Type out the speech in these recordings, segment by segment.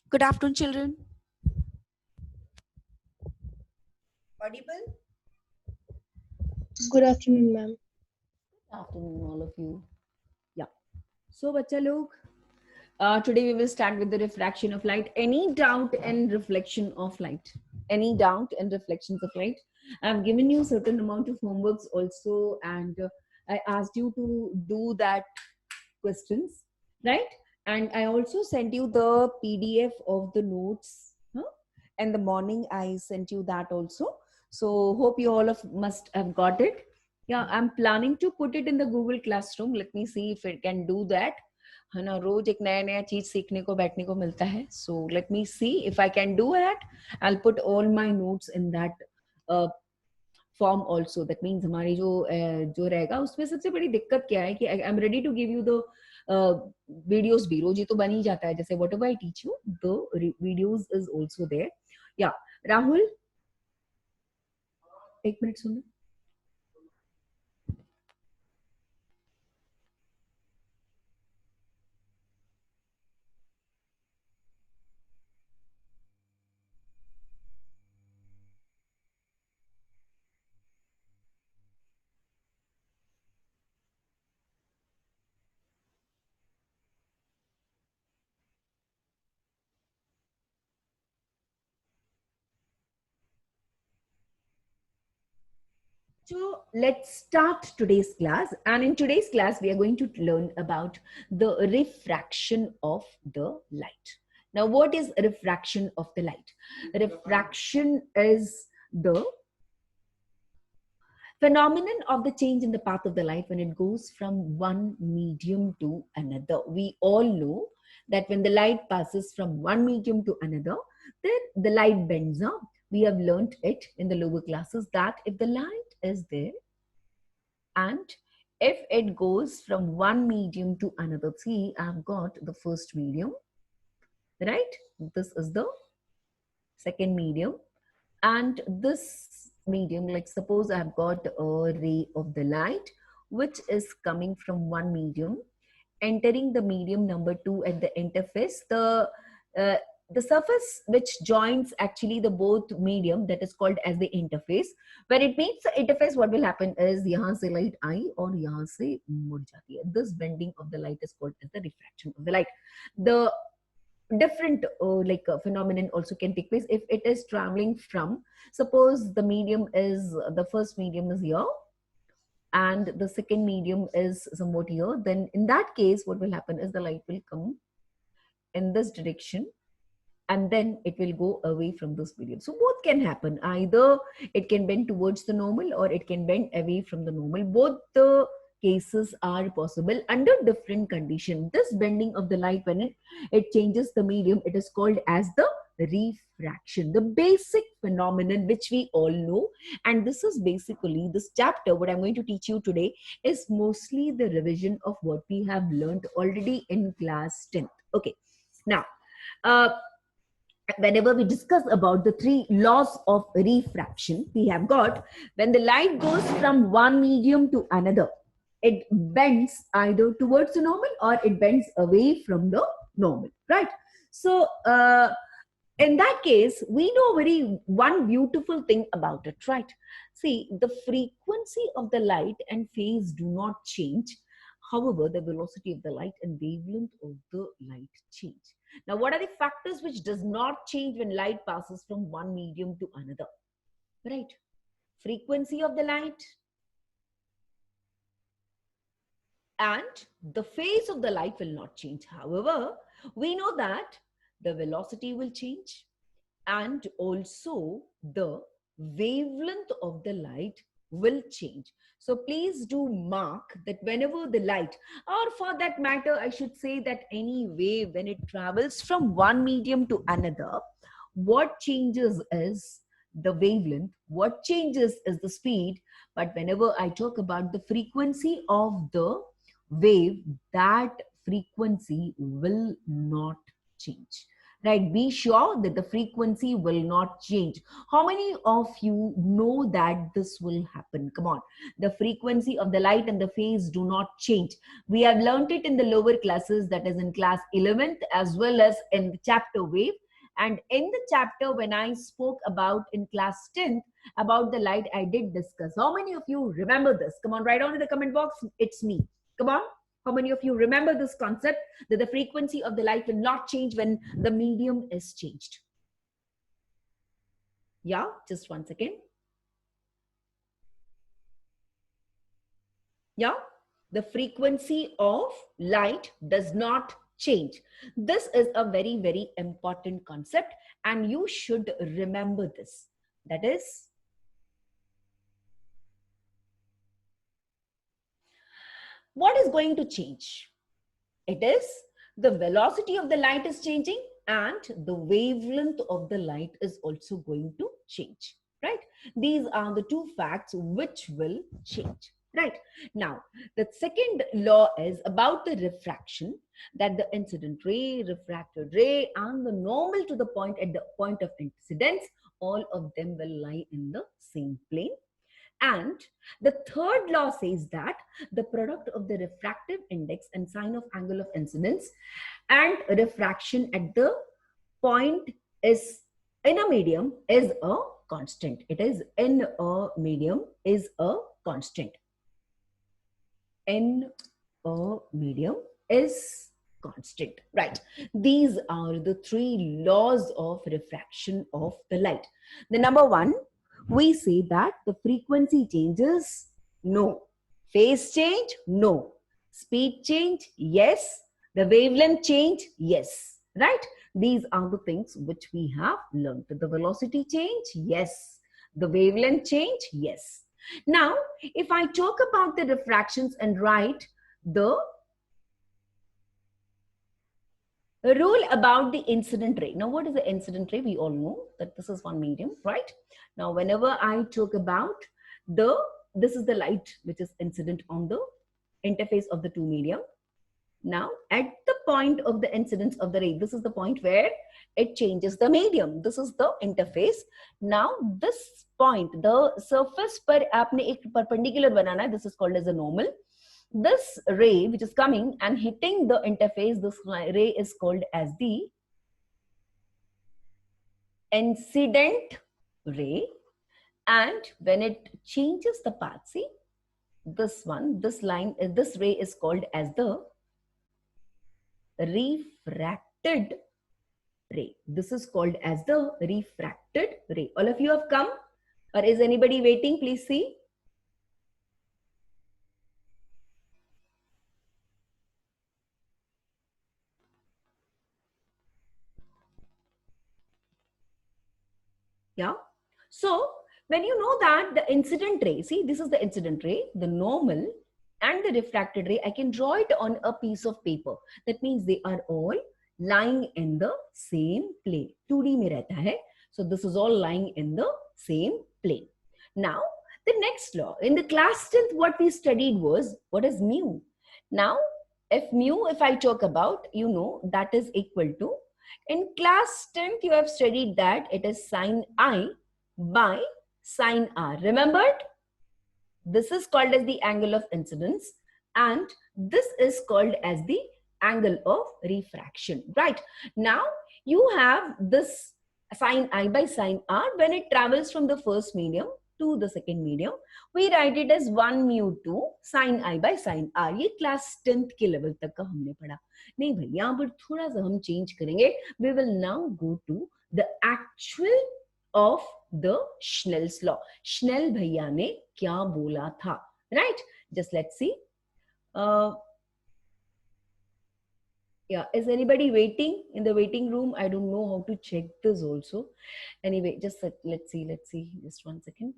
Good afternoon, children. Audible? Good afternoon, ma'am. Afternoon, all of you. Yeah. So, bacha log, today we will start with the refraction of light. Any doubt and reflection of light? Any doubt and reflections of light? I've given you certain amount of homeworks also, and I asked you to do that questions, right? And I also sent you the PDF of the notes. Huh? And the morning I sent you that also. So hope you all of must have got it. Yeah, I'm planning to put it in the Google Classroom. Let me see if it can do that. है ना, रोज एक नया नया चीज सीखने को बैठने को मिलता है. So let me see if I can do that. I'll put all my notes in that form also. That means हमारी जो रहेगा उसमें सबसे बड़ी दिक्कत क्या है कि I am ready to give you the videos भी. रोज ये तो बन ही जाता है, जैसे whatever I teach you the videos is also there. या राहुल, एक मिनट सुनो. So let's start today's class. And in today's class, we are going to learn about the refraction of the light. Now, what is refraction of the light? Refraction is the phenomenon of the change in the path of the light when it goes from one medium to another. We all know that when the light passes from one medium to another, then the light bends up. We have learned it in the lower classes that if the light is there and if it goes from one medium to another, see, I've got the first medium, right? This is the second medium, and this medium, like suppose I've got a ray of the light which is coming from one medium entering the medium number 2 at the interface. Uh, the surface which joins actually the both medium, that is called as the interface. When it meets the interface, what will happen is यहाँ से light आई और यहाँ से मुड़ जाती है. This bending of the light is called as the refraction of the light. The different phenomenon also can take place if it is traveling from, suppose the medium is, the first medium is here and the second medium is somewhat here, then in that case what will happen is the light will come in this direction and then it will go away from this medium. So both can happen. Either it can bend towards the normal or it can bend away from the normal. Both the cases are possible under different condition. This bending of the light, when it changes the medium, it is called as the refraction, the basic phenomenon which we all know. And this is basically this chapter. What I'm going to teach you today is mostly the revision of what we have learned already in class 10th. Okay, now whenever we discuss about the three laws of refraction, we have got when the light goes from one medium to another, it bends either towards the normal or it bends away from the normal, right? So in that case, we know very one beautiful thing about it, right? See, the frequency of the light and phase do not change. However, the velocity of the light and wavelength of the light change. Now, what are the factors which does not change when light passes from one medium to another? Right? Frequency of the light and the phase of the light will not change. However, we know that the velocity will change and also the wavelength of the light will change. So please do mark that whenever the light, or for that matter, I should say that any wave, when it travels from one medium to another, what changes is the wavelength, what changes is the speed. But whenever I talk about the frequency of the wave, that frequency will not change. right? Be sure that the frequency will not change. How many of you know that this will happen? Come on. The frequency of the light and the phase do not change. We have learned it in the lower classes, that is in class 11th, as well as in the chapter wave. And in the chapter, when I spoke about in class 10th about the light, I did discuss. How many of you remember this? Come on, write down in the comment box. It's me. Come on. How many of you remember this concept that the frequency of the light will not change when the medium is changed? Yeah, just 1 second. Yeah, the frequency of light does not change. This is a very, very important concept, and you should remember this. That is, what is going to change? It is the velocity of the light is changing and the wavelength of the light is also going to change, right? These are the two facts which will change, right? Now, the second law is about the refraction, that the incident ray, refracted ray, and the normal to the point at the point of incidence, all of them will lie in the same plane. And the third law says that the product of the refractive index and sine of angle of incidence and refraction at the point is in a medium is a constant. It is in a medium is a constant. In a medium is constant, right? These are the three laws of refraction of the light. The number one, we say that the frequency changes, no. Phase change, no. Speed change, yes. The wavelength change, yes. Right? These are the things which we have learned. The velocity change, yes. The wavelength change, yes. Now, if I talk about the refractions and write the rule about the incident ray. Now, what is the incident ray? We all know that this is one medium, right? Now, whenever I talk about this is the light which is incident on the interface of the two medium. Now, at the point of the incidence of the ray, this is the point where it changes the medium. This is the interface. Now, this point, the surface पर आपने एक perpendicular बनाना है. This is called as a normal. This ray which is coming and hitting the interface, this ray is called as the incident ray. And when it changes the path, see this one, this line, this ray is called as the refracted ray. This is called as the refracted ray. All of you have come, or is anybody waiting? Please see. Yeah. So when you know that the incident ray, see, this is the incident ray, the normal and the refracted ray, I can draw it on a piece of paper. That means they are all lying in the same plane. 2D mein rehta hai. So this is all lying in the same plane. Now, the next law, in the class 10th, what we studied was, what is mu? Now, if mu, if I talk about, you know, that is equal to, in class 10th, you have studied that it is sine I by sine R. Remembered? This is called as the angle of incidence and this is called as the angle of refraction, right? Now, you have this sine I by sine R when it travels from the first medium to the second medium. We write it as 1 mu 2 sine I by sine R. ये class 10th के level तक का हमने पढ़ा. नहीं भाई, यहाँ पर थोड़ा सा हम change करेंगे. We will now go to the actual of the Schnell's law. Schnell भैया ने क्या बोला था? Right? Just let's see. Yeah, is anybody waiting in the waiting room? I don't know how to check this also. Anyway, just let's see. Just 1 second.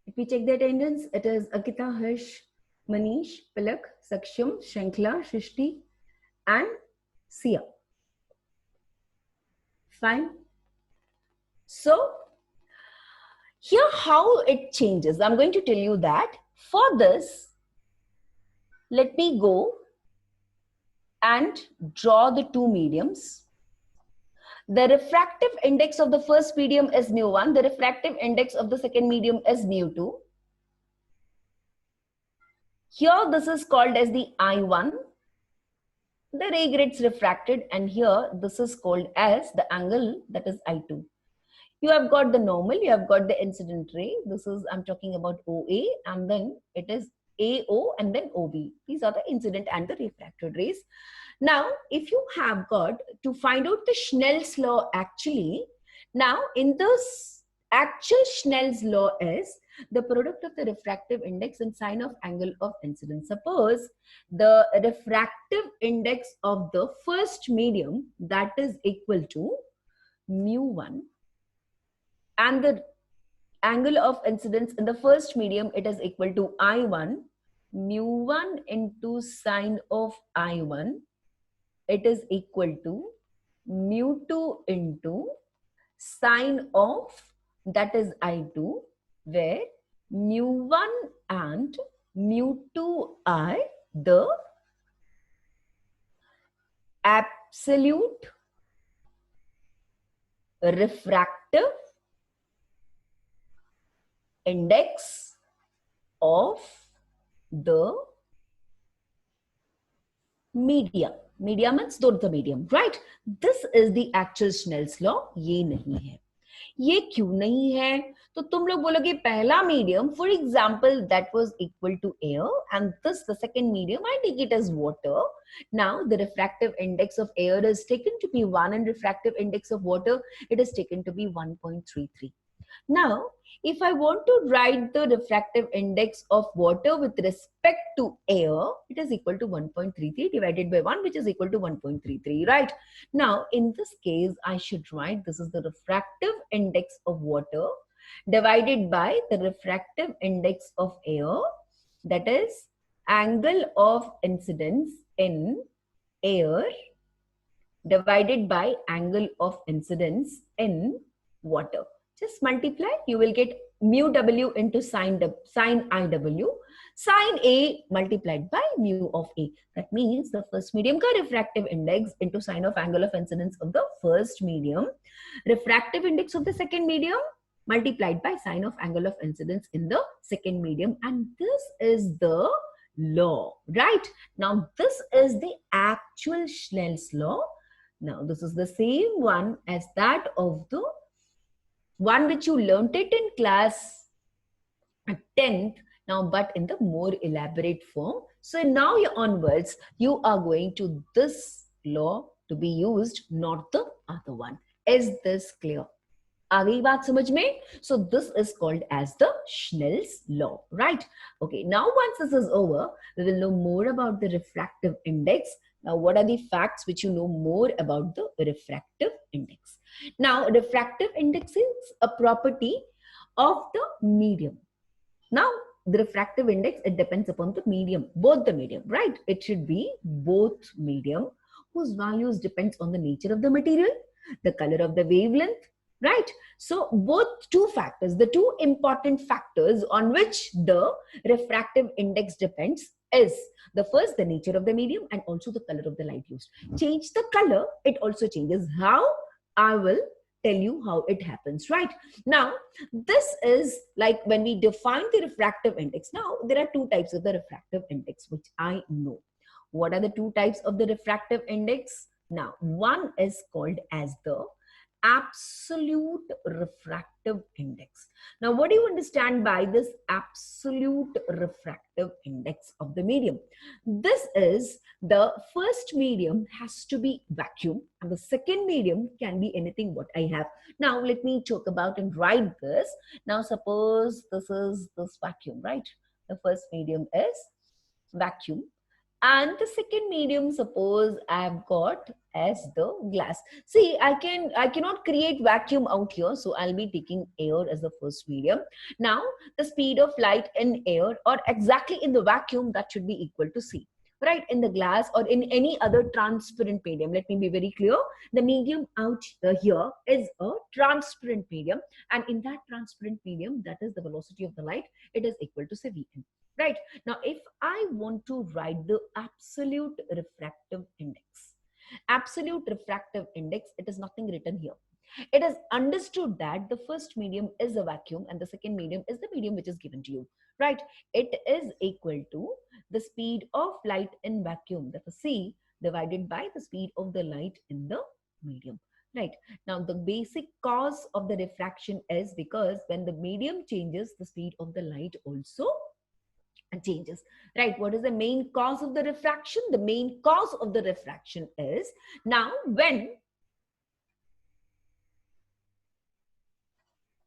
If we check the attendance, it is Akita, Harsh, Manish, Palak, Saksham, Shankla, Shrishti, and Sia. Fine. So here how it changes. I'm going to tell you that. For this, let me go and draw the two mediums. The refractive index of the first medium is mu1. The refractive index of the second medium is mu2. Here this is called as the I1. The ray gets refracted, and here this is called as the angle, that is I2. You have got the normal, you have got the incident ray. This is, I'm talking about OA, and then it is AO and then OB. These are the incident and the refracted rays. Now, if you have got to find out the Snell's law actually, now in this actual Snell's law is the product of the refractive index and sine of angle of incidence. Suppose the refractive index of the first medium, that is equal to mu1, and the angle of incidence in the first medium, it is equal to I1, mu1 into sine of I1, it is equal to mu2 into sine of, that is I2, where mu1 and mu2 are the absolute refractive index of the media. Media means the medium, right? This is the actual Snell's law. ये नहीं है. ये क्यों नहीं है? तो तुम लोग बोलोगे पहला medium, for example, that was equal to air, and this the second medium, I take it as water. Now the refractive index of air is taken to be 1 and refractive index of water, it is taken to be 1.33. Now, if I want to write the refractive index of water with respect to air, it is equal to 1.33 divided by 1, which is equal to 1.33, right? Now, in this case, I should write this is the refractive index of water divided by the refractive index of air, that is angle of incidence in air divided by angle of incidence in water. Just multiply, you will get mu W into sine IW, sine A multiplied by mu of A. That means the first medium ka refractive index into sine of angle of incidence of the first medium, refractive index of the second medium multiplied by sine of angle of incidence in the second medium. And this is the law, right? Now this is the actual Snell's law. Now this is the same one as that of the one which you learnt it in class 10th, now but in the more elaborate form. So now onwards, you are going to this law to be used, not the other one. Is this clear? आ गई बात समझ में? So this is called as the Snell's law, right? Okay, now once this is over, we will know more about the refractive index. Now, what are the facts which you know more about the refractive index? Now, refractive index is a property of the medium. Now, the refractive index, it depends upon the medium, both the medium, right? It should be both medium whose values depends on the nature of the material, the color of the wavelength, right? So both two factors, the two important factors on which the refractive index depends is the first, the nature of the medium, and also the color of the light used. Change the color, it also changes. How? I will tell you how it happens, right? Now, this is like when we define the refractive index. Now, there are two types of the refractive index, which I know. What are the two types of the refractive index? Now, one is called as the absolute refractive index. Now, what do you understand by this absolute refractive index of the medium? This is the first medium has to be vacuum and the second medium can be anything what I have. Now, let me talk about and write this. Now, suppose this is this vacuum, right? The first medium is vacuum. And the second medium, suppose I have got as the glass. See, I cannot create vacuum out here, so I'll be taking air as the first medium. Now, the speed of light in air or exactly in the vacuum, that should be equal to c. right? In the glass or in any other transparent medium. Let me be very clear. The medium out here is a transparent medium, and in that transparent medium, that is the velocity of the light, it is equal to say Vn, right? Now, if I want to write the absolute refractive index, it is nothing written here. It is understood that the first medium is a vacuum and the second medium is the medium which is given to you, right? It is equal to the speed of light in vacuum, that is C, divided by the speed of the light in the medium, right? Now, the basic cause of the refraction is because when the medium changes, the speed of the light also changes, right? What is the main cause of the refraction? The main cause of the refraction is, now when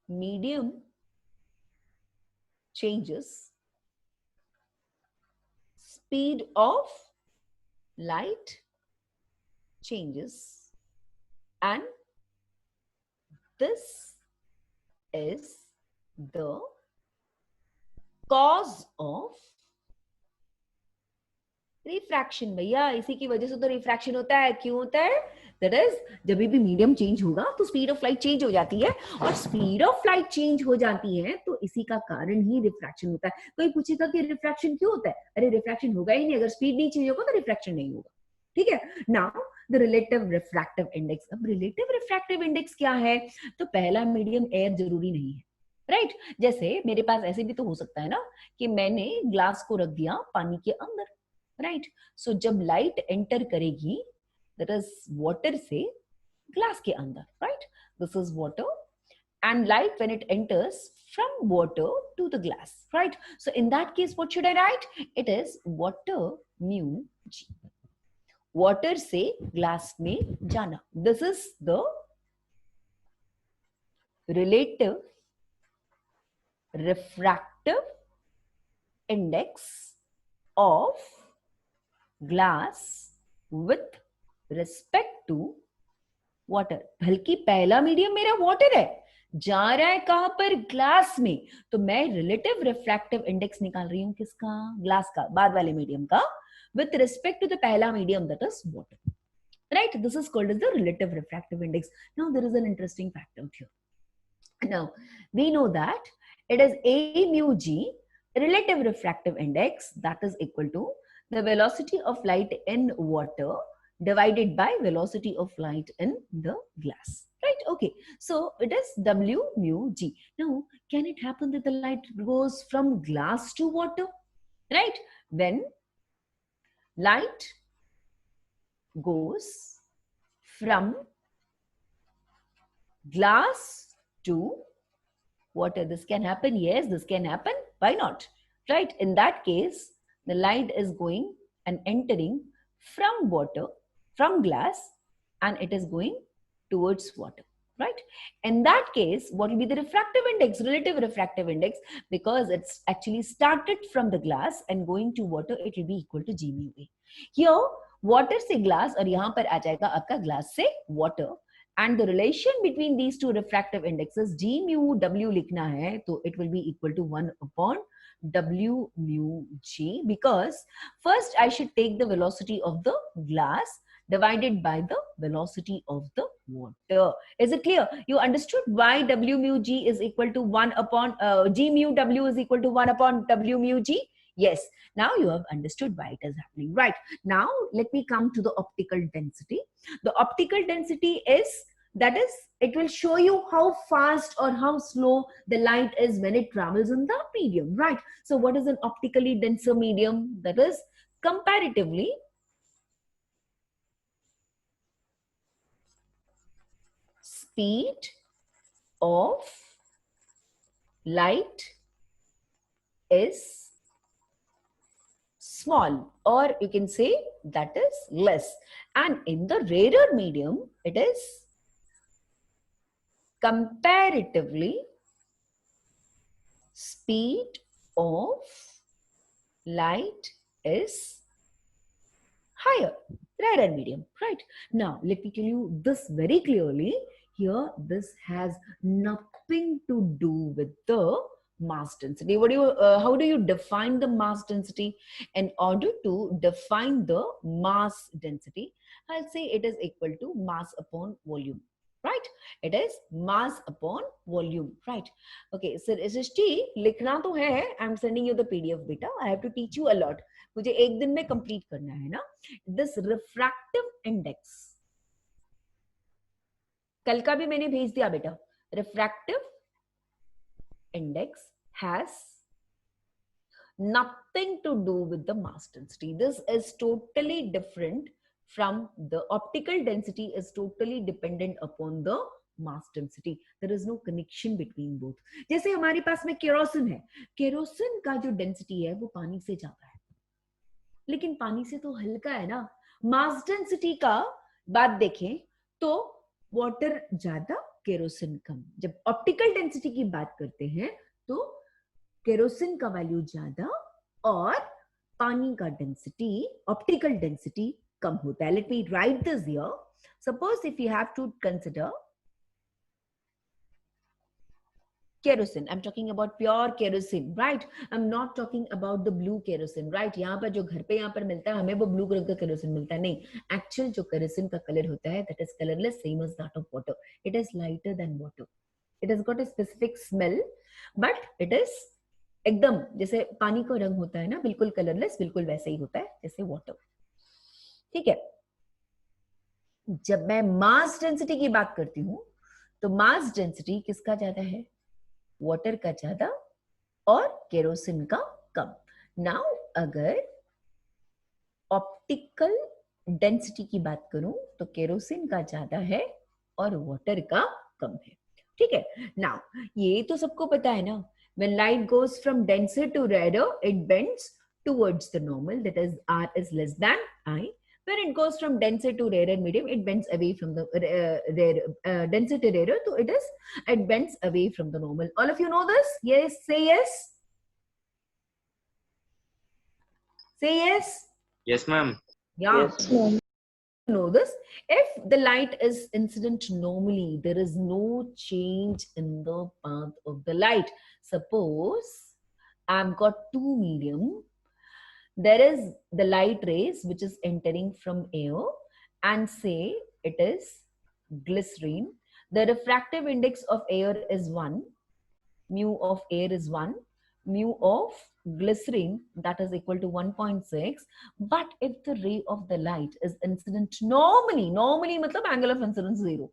medium changes, speed of light changes, and this is the cause of refraction. भैया इसी की वजह से तो refraction होता है। क्यों होता है? दैट इज जब भी मीडियम चेंज होगा तो स्पीड ऑफ लाइट चेंज हो जाती है, और स्पीड ऑफ लाइट चेंज हो जाती है तो इसी का कारण ही रिफ्रैक्शन होता है। कोई पूछेगा कि रिफ्रैक्शन क्यों होता है? अरे रिफ्रैक्शन होगा ही नहीं, अगर स्पीड नहीं चेंज होगा तो रिफ्रैक्शन नहीं होगा, ठीक है। Now the relative refractive index. अब रिलेटिव रिफ्रैक्टिव इंडेक्स क्या है? तो पहला मीडियम एयर जरूरी नहीं है, राइट? जैसे मेरे पास ऐसे भी तो हो सकता है ना कि मैंने ग्लास को रख दिया पानी के अंदर, राइट? सो जब लाइट एंटर करेगी, दैट इज वाटर से ग्लास के अंदर, right? This is water, and light when it enters from water to the glass, right? So in that case, what should I write? It is water mu g. Water से glass में जाना. This is the relative refractive index of glass with respect to water. बल्कि पहला medium मेरा water है, जा रहा है कहां पर? ग्लास में, तो मैं रिलेटिव रिफ्रैक्टिव इंडेक्स निकाल रही हूं किसका? ग्लास का, बाद वाले मीडियम का, विथ रिस्पेक्ट टू द पहला medium that is water, right? This is called as the relative refractive index. Now there is an interesting fact out here. Now we know that it is A mu g, relative refractive index, that is equal to the velocity of light in water divided by velocity of light in the glass, right? Okay, so it is W mu g. Now can it happen that the light goes from glass to water, right? When light goes from glass to water, this can happen. Yes, this can happen. Why not? Right? In that case, the light is going and entering from water, from glass, and it is going towards water, right? In that case, what will be the refractive index? Relative refractive index, because it's actually started from the glass and going to water, it will be equal to G mu A. Here, water से glass और यहाँ पर आ जाएगा आपका glass से water, and the relation between these two refractive indexes, G mu W लिखना है, तो it will be equal to 1 upon W mu G, because first I should take the velocity of the glass divided by the velocity of the water. Is it clear? You understood why W mu G is equal to 1 upon G mu W is equal to 1 upon W mu G? Yes, now you have understood why it is happening. Right, now let me come to the optical density. The optical density is, that is, it will show you how fast or how slow the light is when it travels in the medium, right? So what is an optically denser medium? That is comparatively speed of light is small, or you can say that is less, and in the rarer medium it is comparatively speed of light is higher, rarer medium, right? Now let me tell you this very clearly. Here this has nothing to do with the mass density. How do you define the mass density? In order to define the mass density, I'll say it is equal to mass upon volume, right? It is mass upon volume, right? Okay, sir, SST लिखना तो है. I'm sending you the PDF, beta. I have to teach you a lot. मुझे एक दिन में complete करना है ना. This refractive index, कल का भी मैंने भेज दिया बेटा. Refractive index has nothing to do with the mass density. This is totally different from the optical density, is totally dependent upon the mass density. There is no connection between both. जैसे हमारे पास में kerosene है, kerosene का जो density है वो पानी से ज्यादा है, लेकिन पानी से तो हल्का है ना. मास डेंसिटी का बात देखें तो वाटर ज्यादा, केरोसिन कम. जब ऑप्टिकल डेंसिटी की बात करते हैं तो केरोसिन का वैल्यू ज्यादा और पानी का डेंसिटी, ऑप्टिकल डेंसिटी कम होता है. Let me write this here. Suppose if you have to consider kerosene, I'm talking about pure kerosene, right? I'm not talking about the blue kerosene, right? यहाँ पर जो घर पे यहाँ पर मिलता है हमें वो blue कलर का kerosene मिलता है, नहीं. Actual जो kerosene का color होता है, that is colorless, same as that of water. It is lighter than water. It has got a specific smell, but it is एकदम जैसे पानी का रंग होता है ना, बिल्कुल कलरलेस, बिल्कुल वैसे ही होता है जैसे वाटर. ठीक है. जब मैं मास डेंसिटी की बात करती हूं तो मास डेंसिटी किसका ज्यादा है? वाटर का ज्यादा और केरोसिन का कम. नाउ अगर ऑप्टिकल डेंसिटी की बात करूं तो केरोसिन का ज्यादा है और वाटर का कम है. ठीक है. नाउ ये तो सबको पता है ना. When light goes from denser to rarer, it bends towards the normal, that is R is less than I. When it goes from denser to rarer medium, it bends away from the denser to rarer, so it bends away from the normal. All of you know this? Yes, say yes. Say yes. Yes, ma'am. Yeah. Yes, ma'am. Know this. If the light is incident normally, there is no change in the path of the light. Suppose I've got two medium. There is the light rays which is entering from air, and say it is glycerine. The refractive index of air is 1, mu of air is 1, mu of glycerine, that is equal to 1.6. But if the ray of the light is incident normally मतलब angle of incidence 0,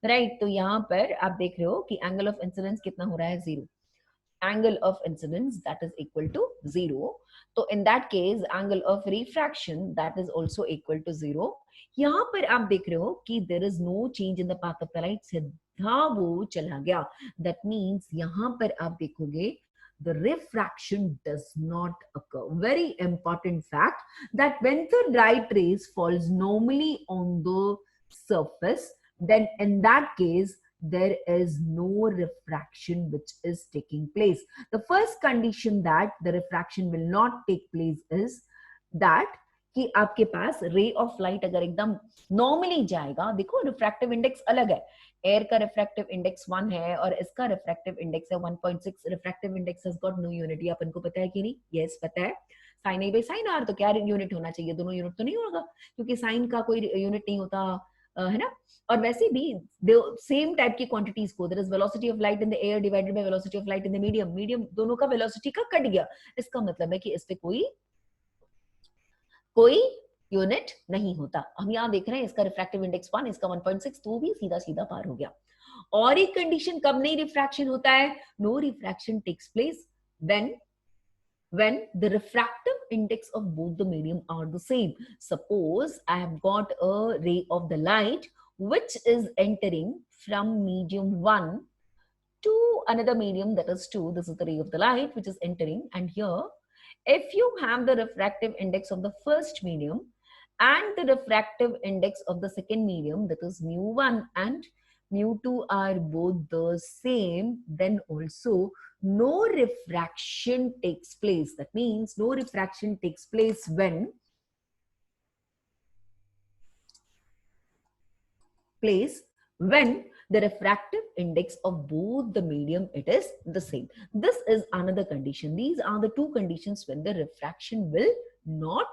right? तो यहाँ पर आप देख रहे हो कि angle of incidence कितना हो रहा है? 0. Angle of incidence, that is equal to 0. So in that case angle of refraction, that is also equal to 0. यहाँ पर आप देख रहे हो कि there is no change in the path of the light, सीधा वो चला गया. That means यहाँ पर आप देखोगे the refraction does not occur. Very important fact, that when the light rays falls normally on the surface, then in that case there is no refraction which is taking place. The first condition that the refraction will not take place is that कि आपके पास ray of light अगर एकदम normally जाएगा. देखो refractive index अलग है. Air का refractive index 1 है और इसका रिफ्रैक्टिव इंडेक्स है 1.6. Refractive index has got no unit. अपन को पता है कि नहीं? यस, पता है. Sine A by sine R, तो क्या यूनिट होना चाहिए? दोनों यूनिट तो नहीं होगा, क्योंकि साइन का कोई यूनिट नहीं होता है ना. और वैसे भी सेम टाइप की क्वांटिटीज को, there is velocity of light in the air divided by velocity of light in the medium दोनों का वेलोसिटी का कट गया. इसका मतलब है कि इस पे कोई यूनिट नहीं होता. हम यहाँ देख रहे हैं इसका रिफ्रैक्टिव इंडेक्स 1, इसका 1.6, तो भी सीधा सीधा पार हो गया. और एक कंडीशन कब नहीं रिफ्रैक्शन होता है? No refraction takes place when the refractive index of both the medium are the same. Suppose I have got a ray of the light which is entering from medium 1 to another medium, that is 2. This is the ray of the light which is entering, and here if you have the refractive index of the first medium and the refractive index of the second medium, that is mu1 and mu2 are both the same, then also no refraction takes place. That means no refraction takes place when the refractive index of both the medium, it is the same. This is another condition. These are the two conditions when the refraction will not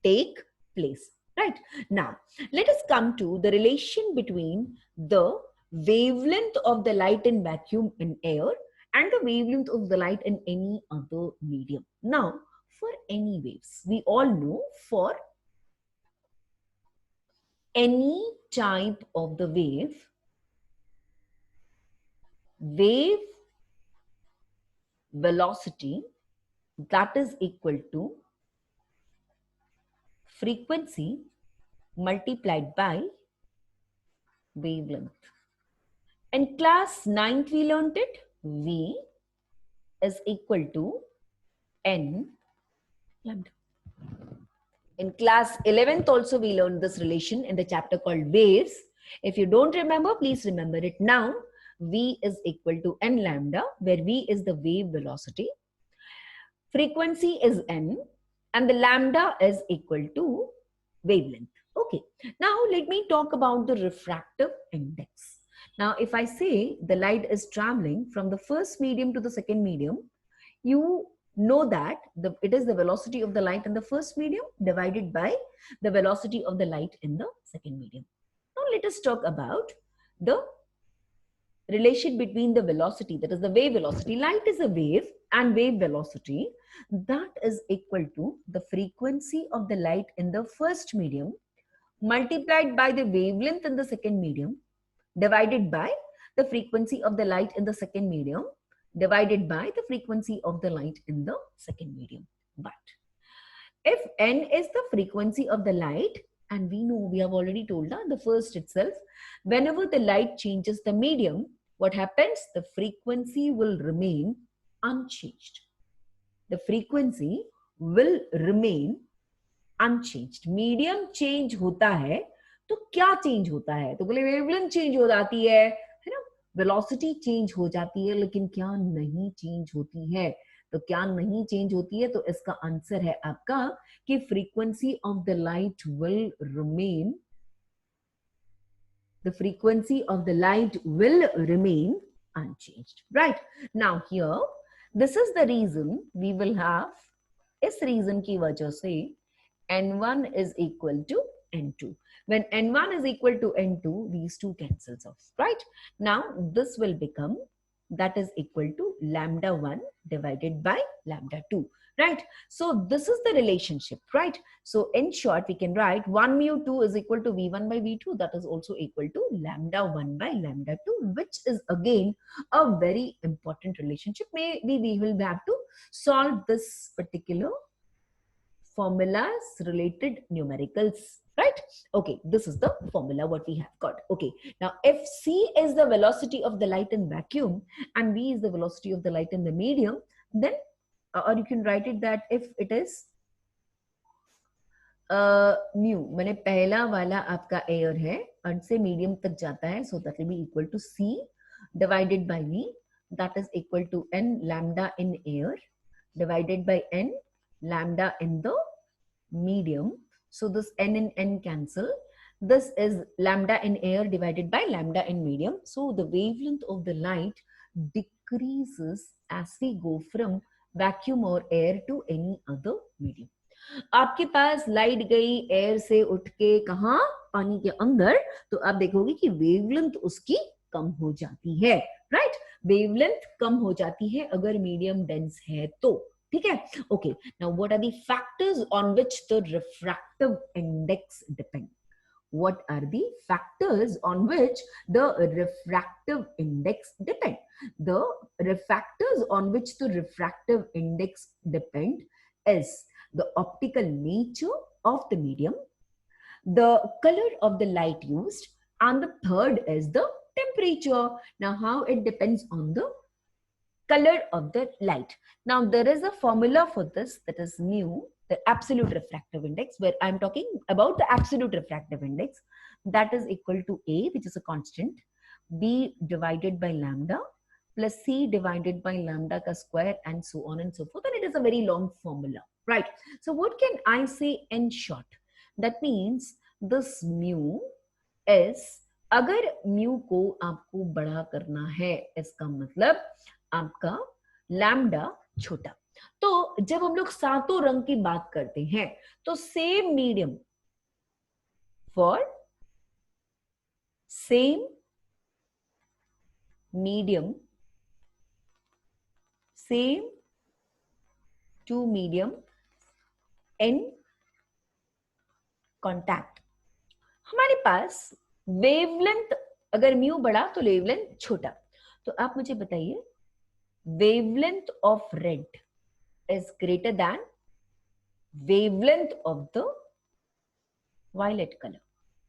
take place, right? Now, let us come to the relation between the wavelength of the light in vacuum in air and the wavelength of the light in any other medium. Now, for any waves, we all know for any type of the wave velocity, that is equal to frequency multiplied by wavelength. In class 9th, we learned it. V is equal to N lambda. In class 11th also we learned this relation in the chapter called waves. If you don't remember, please remember it now. V is equal to N lambda, where V is the wave velocity. Frequency is N and the lambda is equal to wavelength. Okay, now let me talk about the refractive index. Now, if I say the light is traveling from the first medium to the second medium, you know that it is the velocity of the light in the first medium divided by the velocity of the light in the second medium. Now, let us talk about the relation between the velocity, that is the wave velocity. Light is a wave and wave velocity, that is equal to the frequency of the light in the first medium multiplied by the wavelength in the second medium divided by the frequency of the light in the second medium divided by the frequency of the light in the second medium. But if n is the frequency of the light, and we know, we have already told the first itself, whenever the light changes the medium, what happens? The frequency will remain unchanged. The frequency will remain unchanged. Medium change होता है तो क्या change होता है? तो बोले wavelength change हो जाती है ना, वेलोसिटी चेंज हो जाती है, लेकिन क्या नहीं चेंज होती है? तो क्या नहीं चेंज होती है? तो इसका आंसर है आपका कि frequency of the light will remain, the frequency of the light will remain unchanged. Right? Now here, this is the reason we will have, इस reason की वजह से N1 is equal to N2. When N1 is equal to N2, these two cancels off, right? Now, this will become, that is equal to lambda 1 divided by lambda 2, right? So, this is the relationship, right? So, in short, we can write 1 mu 2 is equal to V1 by V2. That is also equal to lambda 1 by lambda 2, which is again a very important relationship. Maybe we will have to solve this particular formulas related numericals, right? Okay, this is the formula what we have got. Okay, now if C is the velocity of the light in vacuum and V is the velocity of the light in the medium, then or you can write it that if it is mu, मैंने पहला वाला आपका air है और से medium तक जाता है, so that will be equal to C divided by V, that is equal to N lambda in air divided by N lambda in the medium. So this N and N cancel. This is lambda in air divided by lambda in medium. So the wavelength of the light decreases as we go from vacuum or air to any other medium. आपके पास light गई air से उठ के कहा, पानी के अंदर, तो आप देखोगे कि वेवलेंथ उसकी कम हो जाती है, राइट? वेवलेंथ कम हो जाती है अगर मीडियम डेंस है तो, ठीक है? Okay, now what are the factors on which the refractive index depend? What are the factors on which the refractive index depend? The factors on which the refractive index depend is the optical nature of the medium, the color of the light used, and the third is the temperature. Now, how it depends on the color of the light. Now, there is a formula for this, that is mu, the absolute refractive index, where I'm talking about the absolute refractive index, that is equal to A, which is a constant, B divided by lambda, plus C divided by lambda ka square, and so on and so forth. And it is a very long formula, right? So what can I say in short? That means this mu is अगर mu को आपको बड़ा करना है, इसका मतलब आपका lambda छोटा। तो जब हम लोग सातों रंग की बात करते हैं तो same medium for same medium, same two medium in contact, हमारे पास वेवलेंथ, अगर म्यू बड़ा तो वेवलेंथ छोटा। तो आप मुझे बताइए, wavelength of red is greater than wavelength of the violet color.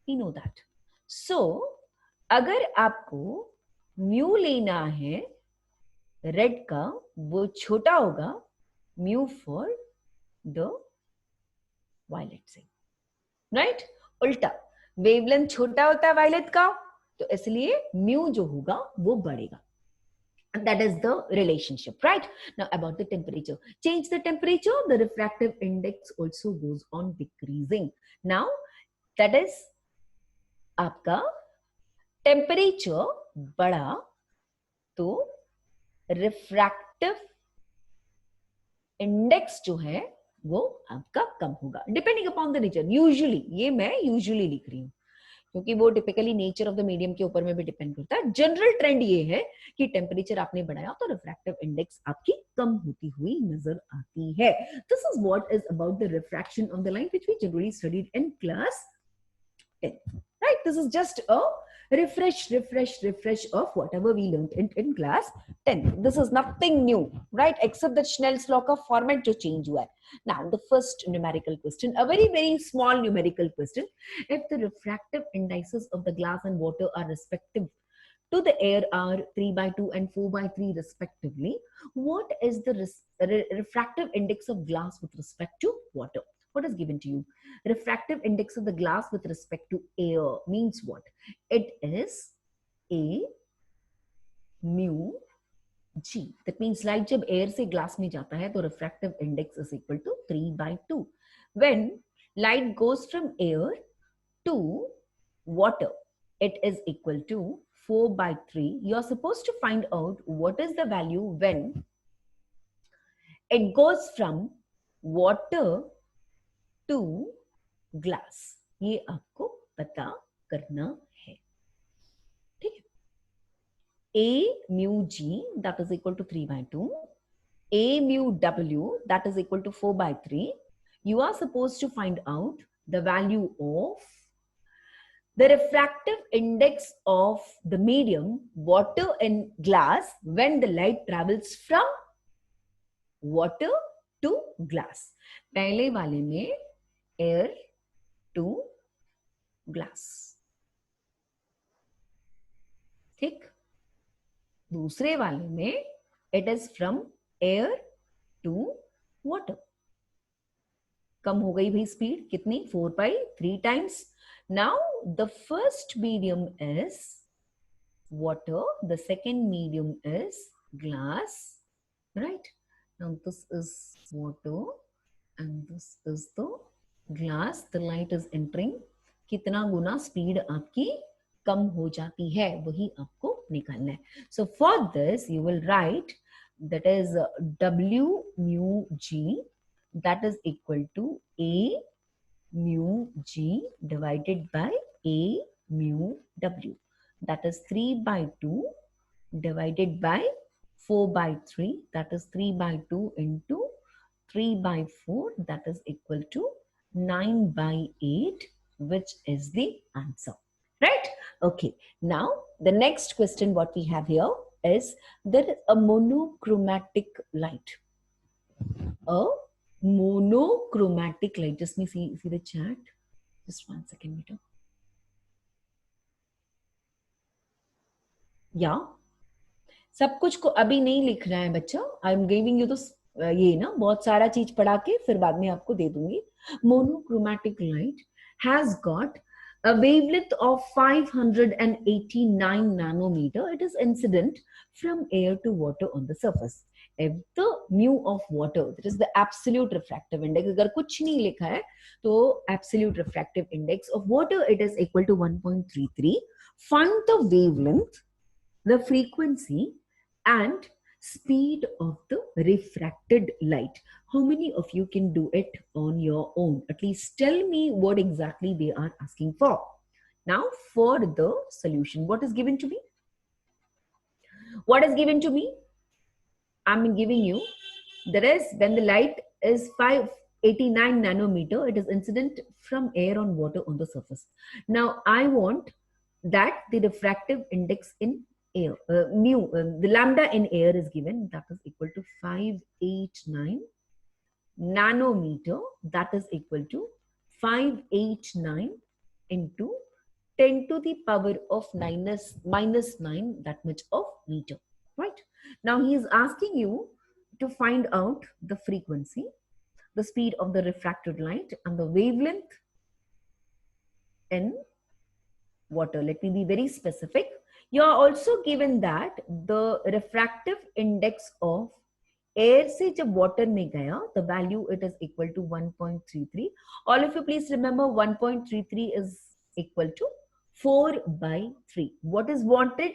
We know that. So, अगर आपको म्यू लेना है रेड का, वो छोटा होगा म्यू फॉर द वायलेट से, राइट? उल्टा, वेवलेंथ छोटा होता है वायलेट का, तो इसलिए म्यू जो होगा वो बढ़ेगा. And that is the relationship, right? Now about the temperature. Change the temperature, the refractive index also goes on decreasing. Now that is आपका temperature बढ़ा तो refractive index जो है वो आपका कम होगा, depending upon the nature. Usually, ये मैं usually लिख रही हूँ क्योंकि वो typically nature of the medium के ऊपर में भी डिपेंड करता है. जनरल ट्रेंड ये है कि टेम्परेचर आपने बढ़ाया तो रिफ्रैक्टिव इंडेक्स आपकी कम होती हुई नजर आती है. This is what is about the refraction of the light which we generally studied in class 10. Right? This is just a refresh of whatever we learned in class 10. This is nothing new, right? Except that Snell's law का format जो change हुआ है. Now, the first numerical question, a very, very small numerical question. If the refractive indices of the glass and water are respective to the air are 3/2 and 4/3 respectively, what is the refractive index of glass with respect to water? What is given to you? Refractive index of the glass with respect to air means what? It is A mu G. That means light जब air से glass में जाता है तो refractive index is equal to 3/2. When light goes from air to water, it is equal to 4/3. You're supposed to find out what is the value when it goes from water to glass. ये आपको पता करना है, ठीक है? A mu G that is equal to 3/2. A mu W that is equal to 4/3. You are supposed to find out the value of the refractive index of the medium water and glass when the light travels from water to glass. पहले वाले में air to glass, ठीक? दूसरे वाले में it is from air to water. कम हो गई भाई स्पीड, कितनी? 4/3 times. Now the first medium is water, the second medium is glass, right? Now this is water and this is the glass. The light is entering. कितना गुना speed आपकी कम हो जाती है वही आपको निकालना है. So for this you will write that is W mu G that is equal to A mu G divided by A mu W. That is 3/2 divided by 4/3. That is 3/2 into 3/4. That is equal to 9/8, which is the answer. Right? Okay. Now, the next question what we have here is there is a monochromatic light. A monochromatic light. Just me see the chat. Just 1 second, meter. Yeah. सब कुछ को अभी नहीं लिखना है बच्चा. I am giving you तो ये ना बहुत सारा चीज पढ़ा के फिर बाद में आपको दे दूंगी. Monochromatic light has got a wavelength of 589 nanometer. It is incident from air to water on the surface. If the mu of water, that is the absolute refractive index, अगर कुछ नहीं लिखा है तो absolute refractive index of water it is equal to 1.33. Find the wavelength, the frequency, and speed of the refracted light. How many of you can do it on your own? At least tell me what exactly they are asking for. Now, for the solution, what is given to me? What is given to me? I'm giving you, there is, when the light is 589 nanometer, it is incident from air on water on the surface. Now, I want that the refractive index in air, mu, the lambda in air is given, that is equal to 589 nanometer, that is equal to 589 into 10 to the power of minus 9, that much of meter, right? Now he is asking you to find out the frequency, the speed of the refracted light, and the wavelength in water. Let me be very specific. You are also given that the refractive index of air से जब water में गया, the value it is equal to 1.33. All of you please remember 1.33 is equal to 4/3. What is wanted?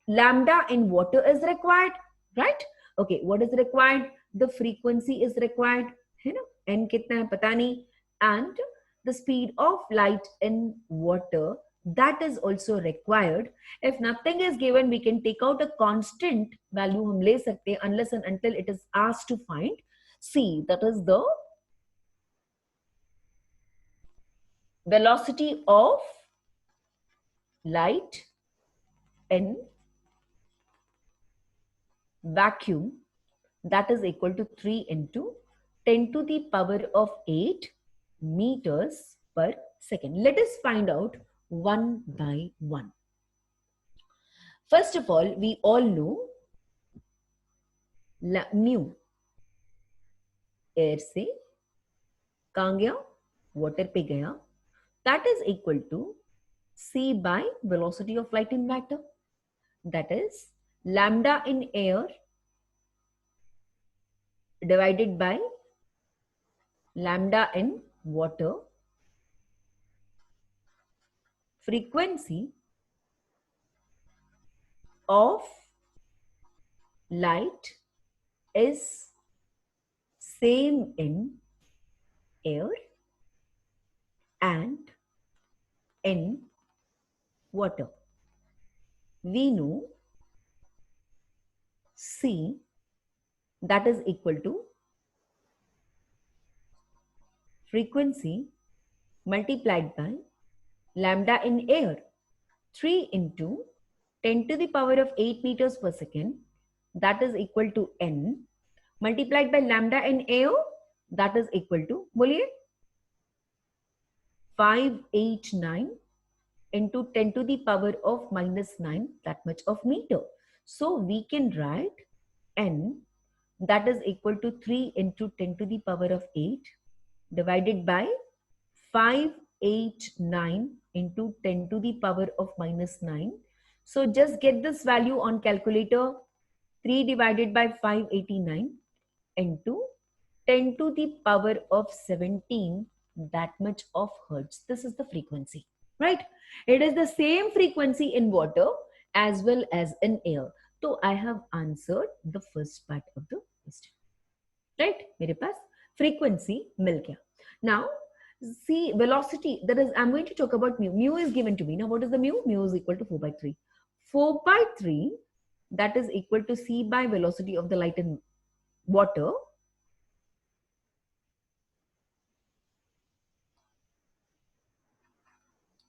Lambda in water is required, right? Okay, what is required? The frequency is required, है ना? N कितना है पता नहीं, and the speed of light in water, that is also required. If nothing is given, we can take out a constant value हम ले सकते हैं unless and until it is asked to find C, that is the velocity of light in vacuum, that is equal to 3 into 10 to the power of 8 meters per second. Let us find out one by one. First of all, we all know mu, air से कहाँ गया? Water पे गया. That is equal to C by velocity of light in matter. That is lambda in air divided by lambda in water. Frequency of light is same in air and in water. We know C, that is equal to frequency multiplied by lambda in air, 3 into 10 to the power of 8 meters per second, that is equal to N, multiplied by lambda in air, that is equal to, बोलिए, 589 into 10 to the power of minus 9, that much of meter. So we can write N, that is equal to 3 into 10 to the power of 8 divided by 589 into 10 to the power of minus 9. So just get this value on calculator. 3 divided by 589 into 10 to the power of 17, that much of hertz. This is the frequency, right? It is the same frequency in water as well as in air. So I have answered the first part of the question, right? मेरे पास frequency मिल गया. Now, see velocity, that is, I'm going to talk about mu. Mu is given to me. Now, what is the mu? Mu is equal to 4/3. 4/3, that is equal to C by velocity of the light in water.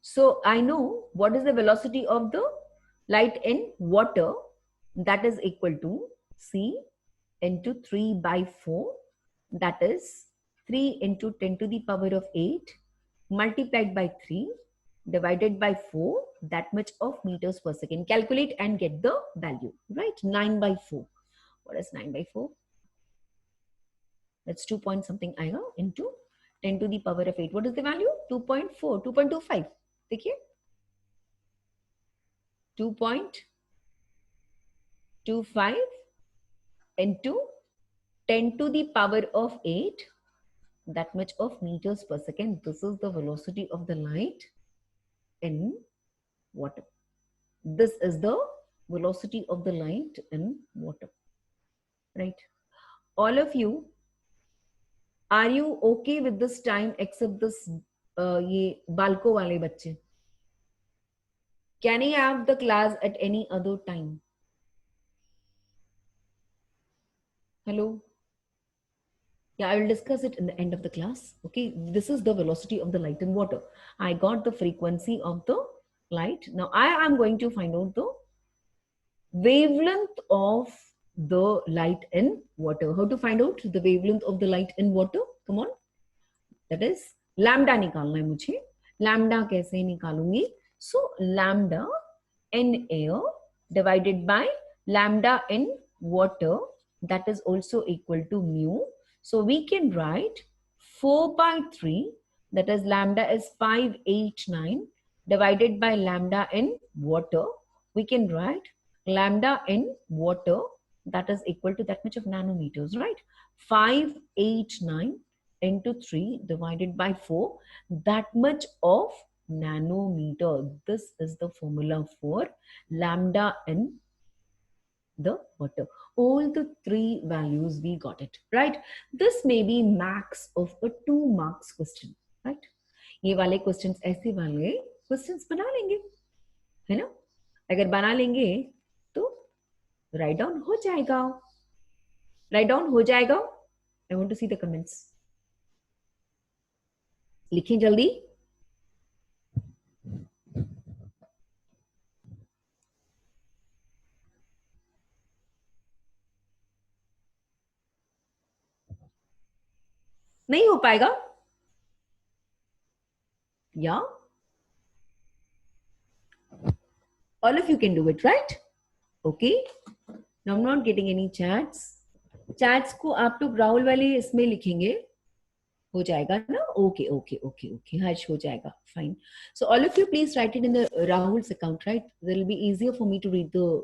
So I know what is the velocity of the light in water, that is equal to C into 3/4, that is 3 into 10 to the power of 8 multiplied by 3 divided by 4, that much of meters per second. Calculate and get the value, right? 9/4. What is 9/4? That's 2 point something आएगा into 10 to the power of 8. What is the value? 2.4, 2.25. देखिए 2.25 into 10 to the power of 8, that much of meters per second. This is the velocity of the light in water. This is the velocity of the light in water, right? All of you, are you okay with this time except this ye balko wale bacche? Can he have the class at any other time? Hello? Yeah, I will discuss it in the end of the class. Okay, this is the velocity of the light in water. I got the frequency of the light. Now I am going to find out the wavelength of the light in water. How to find out the wavelength of the light in water? Come on. That is lambda निकालना है मुझे. Lambda कैसे निकालूंगी? So lambda in air divided by lambda in water, that is also equal to mu. So we can write 4 by 3, that is lambda is 589 divided by lambda in water. We can write lambda in water, that is equal to that much of nanometers, right? 589 into 3 divided by 4, that much of nanometer. This is the formula for lambda in the water. All the three values we got it, right? This may be max of a 2 marks question, right? ये वाले questions ऐसे वाले questions बना लेंगे, है ना? अगर बना लेंगे तो write down हो जाएगा. Write down हो जाएगा. I want to see the comments. लिखें जल्दी. नहीं हो पाएगा. Yeah, all of you can do it, right? Okay, now I'm not getting any chats. Chats को आप लोग राहुल वाले इसमें लिखेंगे, हो जाएगा ना? Okay, okay, okay, okay. हर्ष हो जाएगा. Fine. So all of you please write it in the Rahul's account, right? That will be easier for me to read the.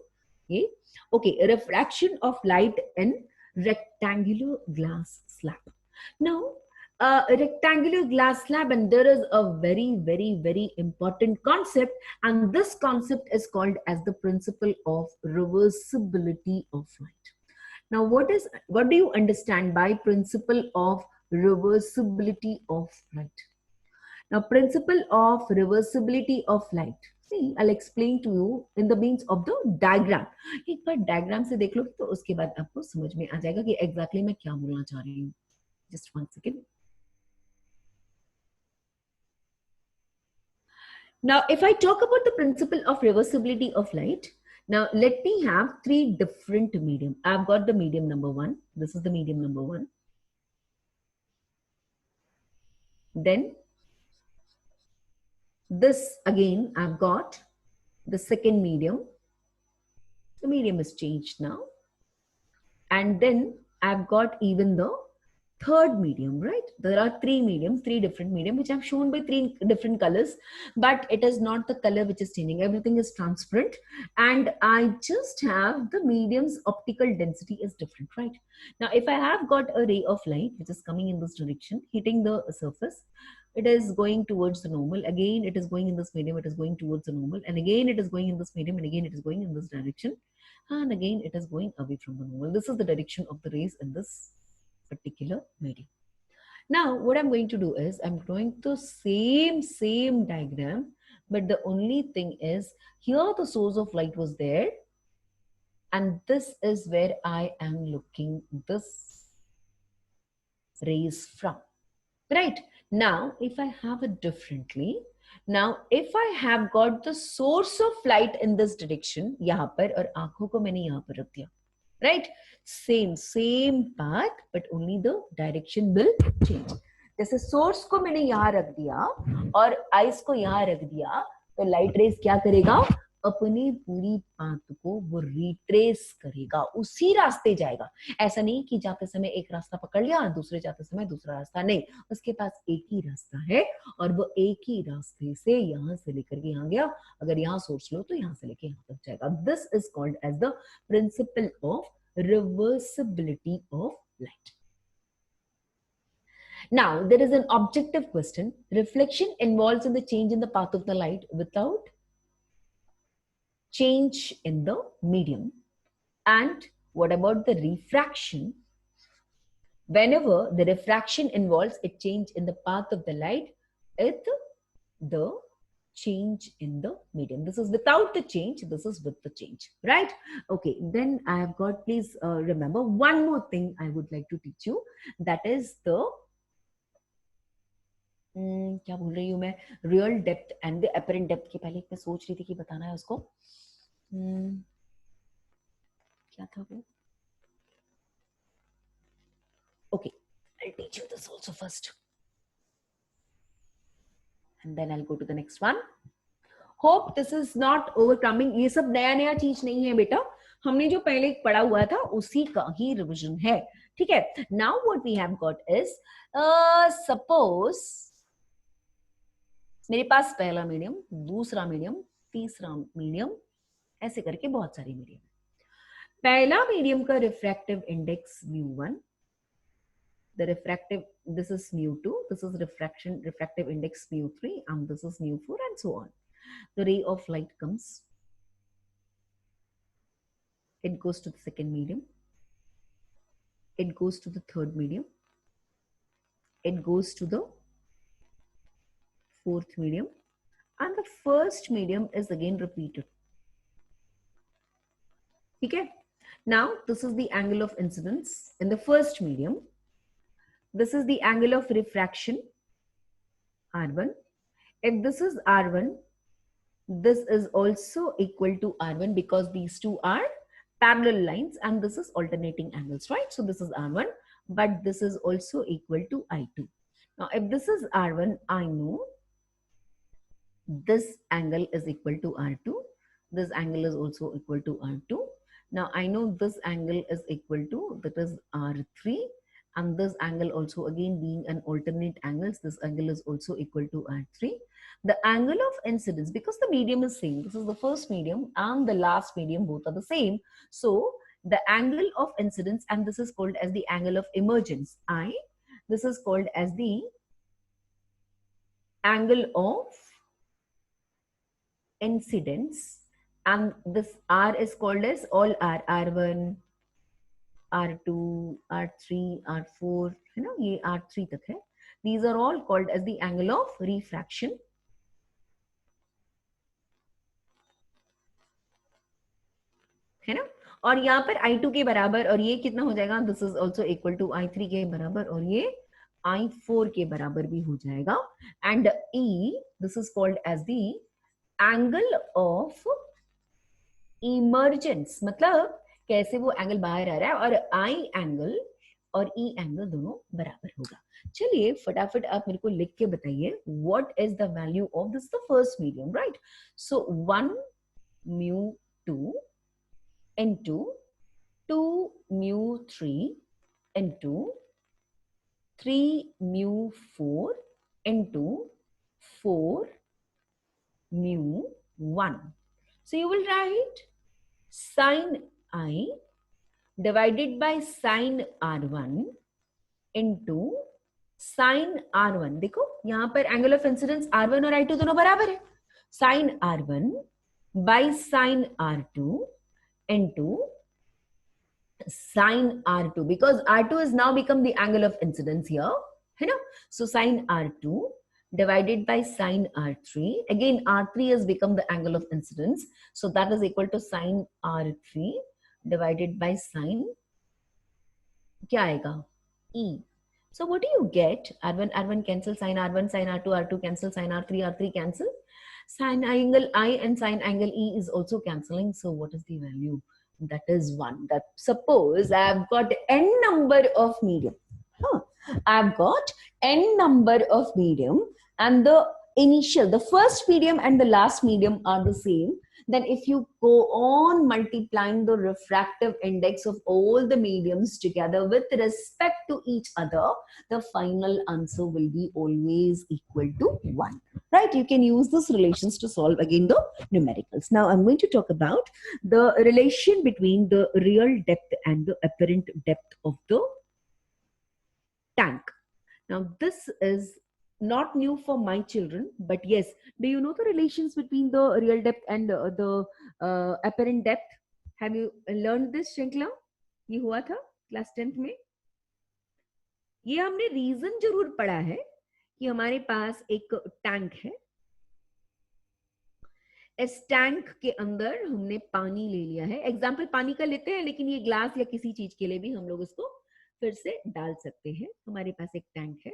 Yeah. Okay, refraction of light in rectangular glass slab. Now, a rectangular glass slab, and there is a very, very, very important concept, and this concept is called as the principle of reversibility of light. Now, what do you understand by principle of reversibility of light? Now, principle of reversibility of light. See, I'll explain to you in the means of the diagram. एक बार diagram से देख लो तो उसके बाद आपको समझ में आ जाएगा कि exactly मैं क्या बोलना चाह रही हूँ. Just one second. Now, if I talk about the principle of reversibility of light, now let me have three different medium. I've got the medium number 1. This is the medium number 1. Then this again, I've got the second medium. The medium is changed now. And then I've got even the third medium, right? There are three mediums, three different medium, which I've shown by three different colors, but it is not the color which is changing. Everything is transparent, and I just have the medium's optical density is different, right? Now, if I have got a ray of light which is coming in this direction, hitting the surface, it is going towards the normal. Again, it is going in this medium, it is going towards the normal, and again it is going in this medium, and again it is going in this direction, and again it is going away from the normal. This is the direction of the rays in this particular medium. Now, what I'm going to do is I'm drawing the same diagram, but the only thing is here the source of light was there, and this is where I am looking this rays from. Right? Now, if I have it differently, now if I have got the source of light in this direction, यहाँ पर, और आंखों को मैंने यहाँ पर रख दिया, right? Same path, but only the direction will change. जैसे source को मैंने यहाँ रख दिया और eyes को यहाँ रख दिया, तो light rays क्या करेगा? अपनी पूरी पाथ को वो रिट्रेस करेगा, उसी रास्ते जाएगा. ऐसा नहीं कि जाते समय एक रास्ता पकड़ लिया, दूसरे जाते समय दूसरा रास्ता. नहीं, उसके पास एक ही रास्ता है और वो एक ही रास्ते से यहाँ से लेकर के यहाँ गया. अगर यहाँ सोर्स लो तो यहाँ से लेकर यहाँ तक जाएगा. This is called as the principle of reversibility of light. Now, there is an objective question. Reflection involves in the change in the path of the light without change in the medium. And what about the refraction? Whenever the refraction involves a change in the path of the light, it's the change in the medium. This is without the change, this is with the change, right? Okay, then I have got, please remember one more thing I would like to teach you, that is the क्या बोल रही हूँ मैं, real depth and the apparent depth के पहले मैं सोच रही थी कि बताना है उसको, क्या था वो? Okay, I'll teach you this also first. And then I'll go to the next one. Hope this is not overcoming. ये सब नया नया चीज नहीं है बेटा, हमने जो पहले पढ़ा हुआ था उसी का ही रिविजन है, ठीक है? Now what we have got is, suppose मेरे पास पहला मीडियम, दूसरा मीडियम, तीसरा मीडियम, ऐसे करके बहुत सारे मीडियम। पहला मीडियम का refractive index mu1, the refractive, this is mu2, this is refractive index mu3, and this is mu4, and so on. The ray of light comes, it goes to the second medium, it goes to the third medium, it goes to the fourth medium, and the first medium is again repeated. Okay, now this is the angle of incidence in the first medium. This is the angle of refraction, R1. If this is R1, this is also equal to R1 because these two are parallel lines and this is alternating angles, right? So this is R1, but this is also equal to I2. Now, if this is R1, I know this angle is equal to R2. This angle is also equal to R2. Now, I know this angle is equal to, that is R3. And this angle also, again being an alternate angles, this angle is also equal to R3. The angle of incidence, because the medium is same, this is the first medium and the last medium, both are the same. So the angle of incidence, and this is called as the angle of emergence, I. This is called as the angle of incidence, and this R is called as all R, R1, R2, R3, R4, you know, ये R3 तक है. These are all called as the angle of refraction. है ना? और यहाँ पर I2 के बराबर, और ये कितना हो जाएगा? This is also equal to I3 के बराबर, और ये I4 के बराबर भी हो जाएगा. And E, this is called as the angle of emergence. मतलब कैसे वो एंगल बाहर आ रहा है, और आई एंगल और ई एंगल दोनों बराबर होगा. चलिए फटाफट आप मेरे को लिख के बताइए, what is the value of this, the first medium, right? So 1 mu2 into 2 mu3 into 3 mu4 into 4 mu1. So you will write sin I divided by sin R1 into sin R1. देखो यहां पर angle of incidence R1 और I2 दोनों बराबर है. sin R1 by sin R2 into sin R2, because R2 has now become the angle of incidence here, है ना? So sin R2 divided by sin R3. Again, R3 has become the angle of incidence. So that is equal to sin R3 divided by sin, क्या आएगा? E. So what do you get? R1, R1 cancel, sin R1, sin R2, R2 cancel, sin R3, R3 cancel. Sin angle I and sin angle E is also cancelling. So what is the value? That is 1. That suppose I have got n number of medium. I have got n number of medium, and the initial, the first medium and the last medium are the same. Then if you go on multiplying the refractive index of all the mediums together with respect to each other, the final answer will be always equal to 1. Right? You can use these relations to solve again the numericals. Now I'm going to talk about the relation between the real depth and the apparent depth of the tank. Now this is not new for my children, but yes, do you know the relations between the real depth and the apparent depth? Have you learned this, श्रृंखला? ये हुआ था class 10th में. ये हमने reason जरूर पढ़ा है कि हमारे पास एक टैंक है, इस टैंक के अंदर हमने पानी ले लिया है. एग्जाम्पल पानी का लेते हैं, लेकिन ये ग्लास या किसी चीज के लिए भी हम लोग इसको फिर से डाल सकते हैं. हमारे पास एक टैंक है.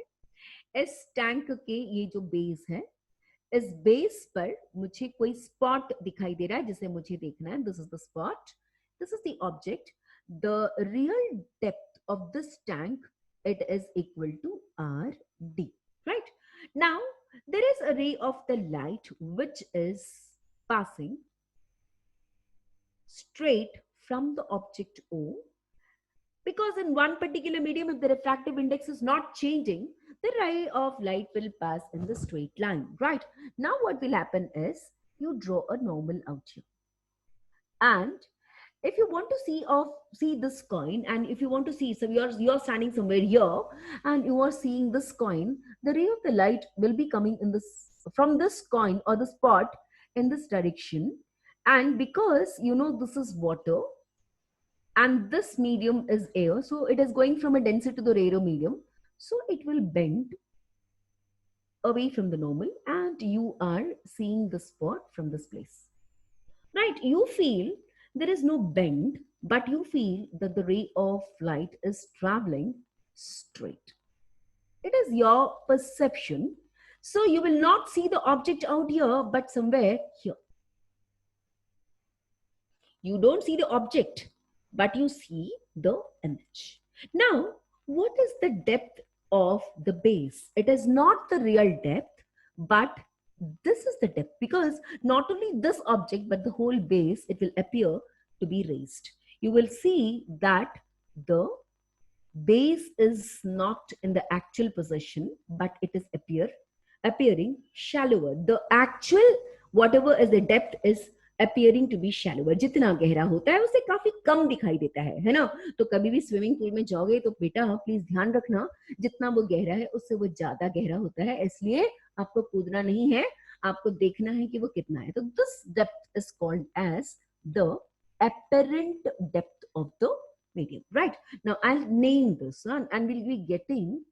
इस टैंक के ये जो बेस है, इस बेस पर मुझे कोई स्पॉट दिखाई दे रहा है जिसे मुझे देखना है. This is the spot, this is the object. The real depth of this tank, it is equal to RD, right? Now there is a ray of the light which is passing straight from the object O, because in one particular medium, if the refractive index is not changing, the ray of light will pass in the straight line, right? Now what will happen is you draw a normal out here, and if you want to see this coin, and if you want to see, so you're standing somewhere here and you are seeing this coin, the ray of the light will be coming in this, from this coin or the spot, in this direction. And because you know this is water and this medium is air, so it is going from a denser to the rarer medium, so it will bend away from the normal, and you are seeing the spot from this place, right? You feel there is no bend, but you feel that the ray of light is traveling straight. It is your perception. So you will not see the object out here, but somewhere here. You don't see the object, but you see the image. Now, what is the depth of the base? It is not the real depth, but this is the depth, because not only this object but the whole base, it will appear to be raised. You will see that the base is not in the actual position, but it is appearing shallower. The actual whatever is the depth is appearing to be shallower. जितना गहरा होता है उसे काफी कम दिखाई देता है ना? तो कभी भी स्विमिंग पूल में जाओगे तो बेटा प्लीज ध्यान रखना, जितना वो गहरा है उससे वो ज्यादा गहरा होता है, इसलिए आपको कूदना नहीं है, आपको देखना है कि वो कितना है. तो this depth is called as the apparent depth of the medium, right? Now I'll name this one and we'll be getting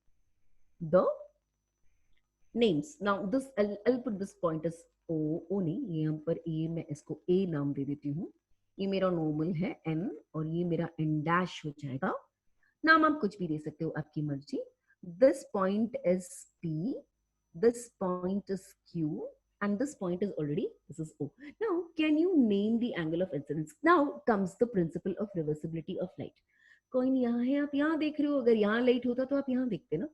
the names. Now this I'll put this point as O नहीं, यहाँ पर ये मैं इसको A नाम दे देती हूँ. ये मेरा नॉर्मल है N और ये मेरा N डैश हो जाएगा. नाम आप कुछ भी दे सकते हो, आपकी मर्जी. This point is P, this point is Q, and this point is already, this is O. Now can you name the angle of incidence? Now comes the principle of reversibility of light. कोई नहीं, यहाँ है, आप यहाँ देख रहे हो, अगर यहाँ लाइट होता तो आप यहाँ देखते ना.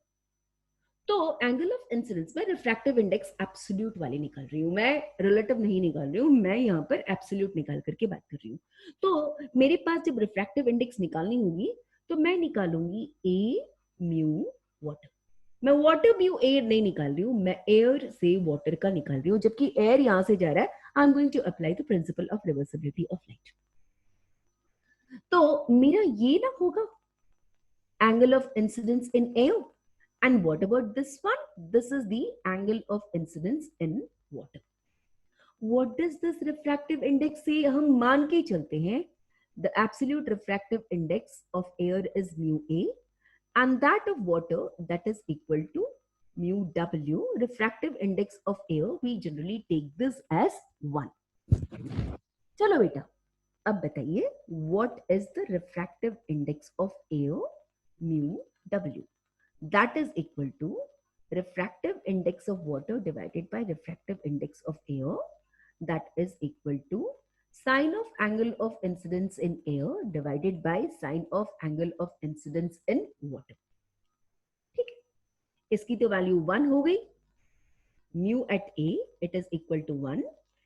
तो एंगल ऑफ इंसिडेंस में रिफ्रैक्टिव इंडेक्स एब्सोल्यूट वाली निकाल रही हूँ मैं, रिलेटिव नहीं निकाल रही हूँ मैं, यहाँ पर एब्सोल्यूट निकाल करके बात कर रही हूँ. तो मेरे पास जब रिफ्रैक्टिव इंडेक्स निकालनी होगी तो मैं निकालूंगी ए म्यू वाटर. मैं वाटर म्यू एयर नहीं निकाल रही हूँ, मैं एयर से वाटर का निकाल रही हूँ, जबकि एयर यहां से जा रहा है. I am going to apply the principle of reversibility of light. तो मेरा ये ना होगा angle of incidence in air. And what about this one? This is the angle of incidence in water. What does this refractive index say? हम मान के चलते हैं the absolute refractive index of air is mu A and that of water, that is equal to mu W. Refractive index of air, we generally take this as 1. चलो बेटा, अब बताइए what is the refractive index of air mu W? That is equal to refractive index of water divided by refractive index of air, that is equal to sine of angle of incidence in air divided by sine of angle of incidence in water. ठीक है, इसकी तो value 1 हो गई. mu at A, it is equal to 1.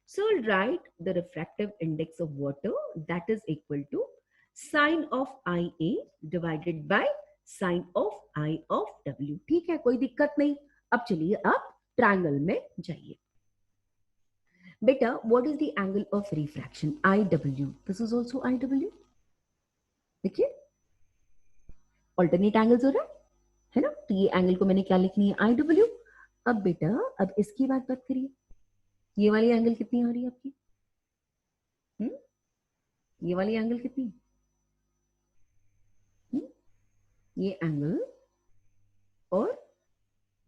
So I'll write the refractive index of water, that is equal to sine of IA divided by sine of I of W. ठीक है, कोई दिक्कत नहीं. अब चलिए आप ट्रायंगल में जाइए. बेटा what is the angle of refraction? I W. This is also I W. देखिए ऑल्टरनेट एंगल्स हो रहा है ना. तो ये एंगल को मैंने क्या लिखनी है? I W. अब बेटा अब इसकी बात करिए, ये वाली एंगल कितनी आ रही है आपकी? ये वाली एंगल कितनी? ये एंगल और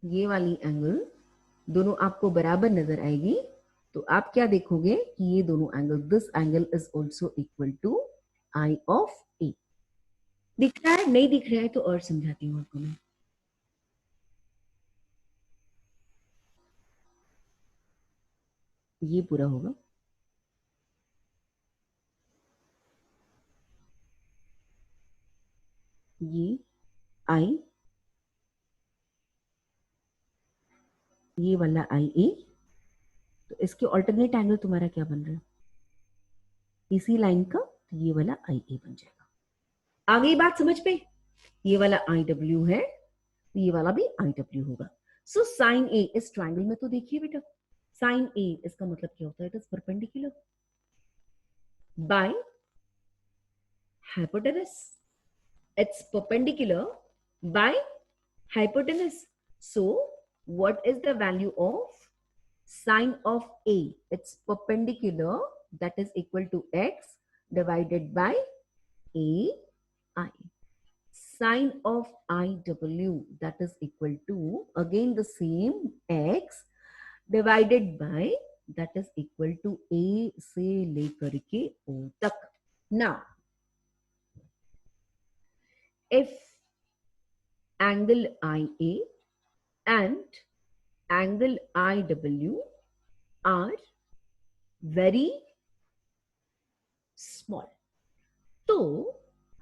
ये वाली एंगल दोनों आपको बराबर नजर आएगी, तो आप क्या देखोगे कि ये दोनों angle, this angle is also equal to i of A. दिख रहा है? नहीं दिख रहा है तो और समझाती हूँ आपको मैं। ये पूरा होगा, ये आई, ये वाला आई ए, तो इसके ऑल्टरनेट एंगल तुम्हारा क्या बन रहा है? इसी लाइन का, तो ये वाला आई ए बन जाएगा। आ गई बात समझ पे? ये वाला आई डब्ल्यू है, तो ये वाला भी आई डब्ल्यू होगा। सो साइन ए इस ट्राइंगल में, तो देखिए बेटा साइन ए इसका मतलब क्या होता है? It is perpendicular by hypotenuse. It's perpendicular by hypotenuse. So what is the value of sine of A? It's perpendicular, that is equal to x divided by AI. Sine of IW, that is equal to again the same x divided by, that is equal to A से लेकर के O तक. Now if angle IA and angle IW are very small, तो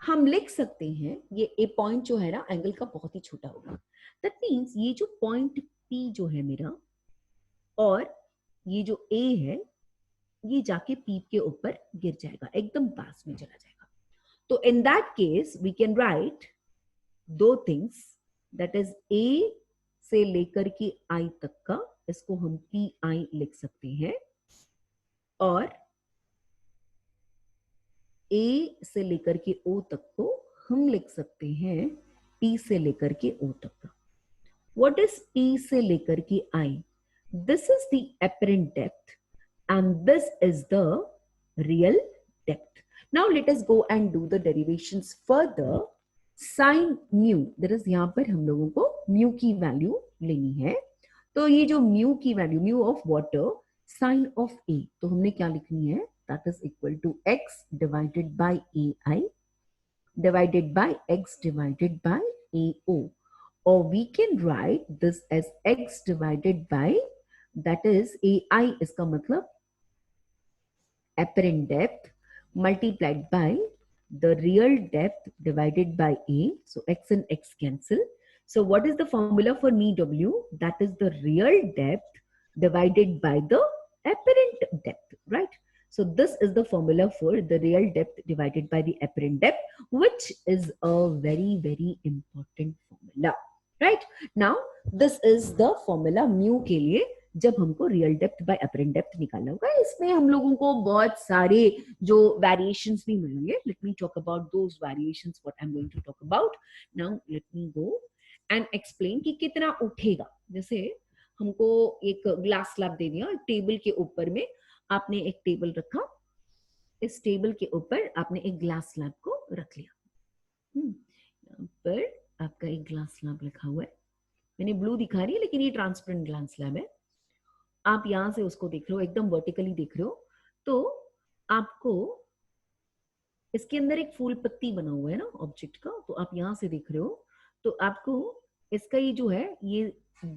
हम लिख सकते हैं ये ए पॉइंट जो है ना एंगल का बहुत ही छोटा होगा। दैट मीन्स ये जो पॉइंट P जो है मेरा और ये जो A है ये जाके P के ऊपर गिर जाएगा, एकदम पास में चला जाएगा। तो in that case we can write दो थिंग्स, दैट इज A से लेकर के I तक का, इसको हम PI लिख सकते हैं, और A से लेकर के O तक को हम लिख सकते हैं P से लेकर के O तक का। What is P से लेकर के I? This is the apparent depth and this is the real depth. Now let us go and do the derivations further. Sin mu, that is यहाँ पर हम लोगों को mu की वैल्यू लेनी है, तो ये जो mu की value, mu of water sin of A, तो हमने क्या लिखनी है? That is equal to x divided by AI divided by x divided by AO, or we can write this as x divided by, that is AI इसका मतलब apparent depth multiplied by the real depth divided by A. So x and x cancel. So what is the formula for mu W? That is the real depth divided by the apparent depth, right? So this is the formula for the real depth divided by the apparent depth, which is a very, very important formula, right? Now this is the formula mu के लिए जब हमको real depth by apparent depth निकालना होगा। इसमें हम लोगों को बहुत सारे जो वेरिएशंस भी मिलेंगे। Let me talk about those variations, what I am going to talk about now. Let me go and explain कि कितना उठेगा। जैसे हमको एक ग्लास स्लैब दे दिया, टेबल के ऊपर में आपने एक टेबल रखा, इस टेबल के ऊपर आपने एक ग्लास स्लैब को रख लिया। यहाँ पर आपका एक ग्लास स्लैब रखा हुआ है, मैंने ब्लू दिखा रही है लेकिन ये ट्रांसपेरेंट ग्लास स्लैब है। आप यहां से उसको देख रहे हो, एकदम वर्टिकली देख रहे हो, तो आपको इसके अंदर एक फूल पत्ती बना हुआ है ना ऑब्जेक्ट का, तो आप यहां से देख रहे हो, तो आपको इसका ये जो है ये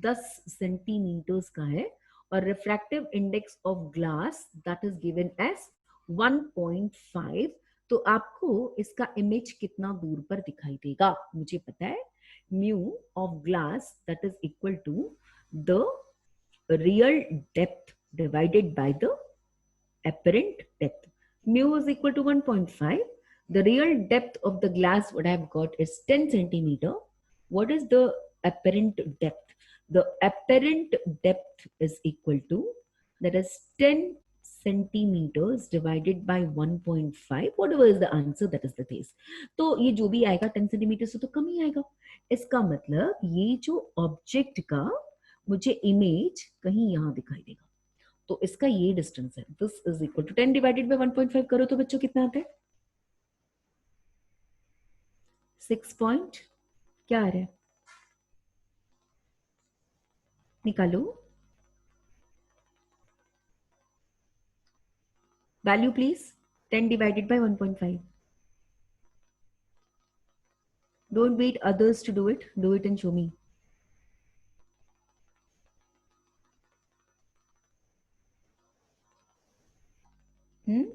10 सेंटीमीटर्स का है, और refractive index of glass that is given as 1.5। तो आपको इसका इमेज कितना दूर पर दिखाई देगा मुझे पता है, mu of glass that is equal to the real depth divided by the apparent depth. Mu is equal to 1.5. The real depth of the glass what I have got is 10 centimeter. What is the apparent depth? The apparent depth is equal to, that is 10 centimeters divided by 1.5. Whatever is the answer, that is the case. तो ये जो भी आएगा 10 centimetre से तो कम ही आएगा। इसका मतलब ये जो ऑब्जेक्ट का मुझे इमेज कहीं यहां दिखाई देगा, तो इसका ये डिस्टेंस है, this is equal to 10 divided by 1.5 करो तो बच्चों कितना आता है? 6 पॉइंट क्या आ रहा है, निकालो value please. 10 divided by 1.5, don't wait others to do it and show me. hmm?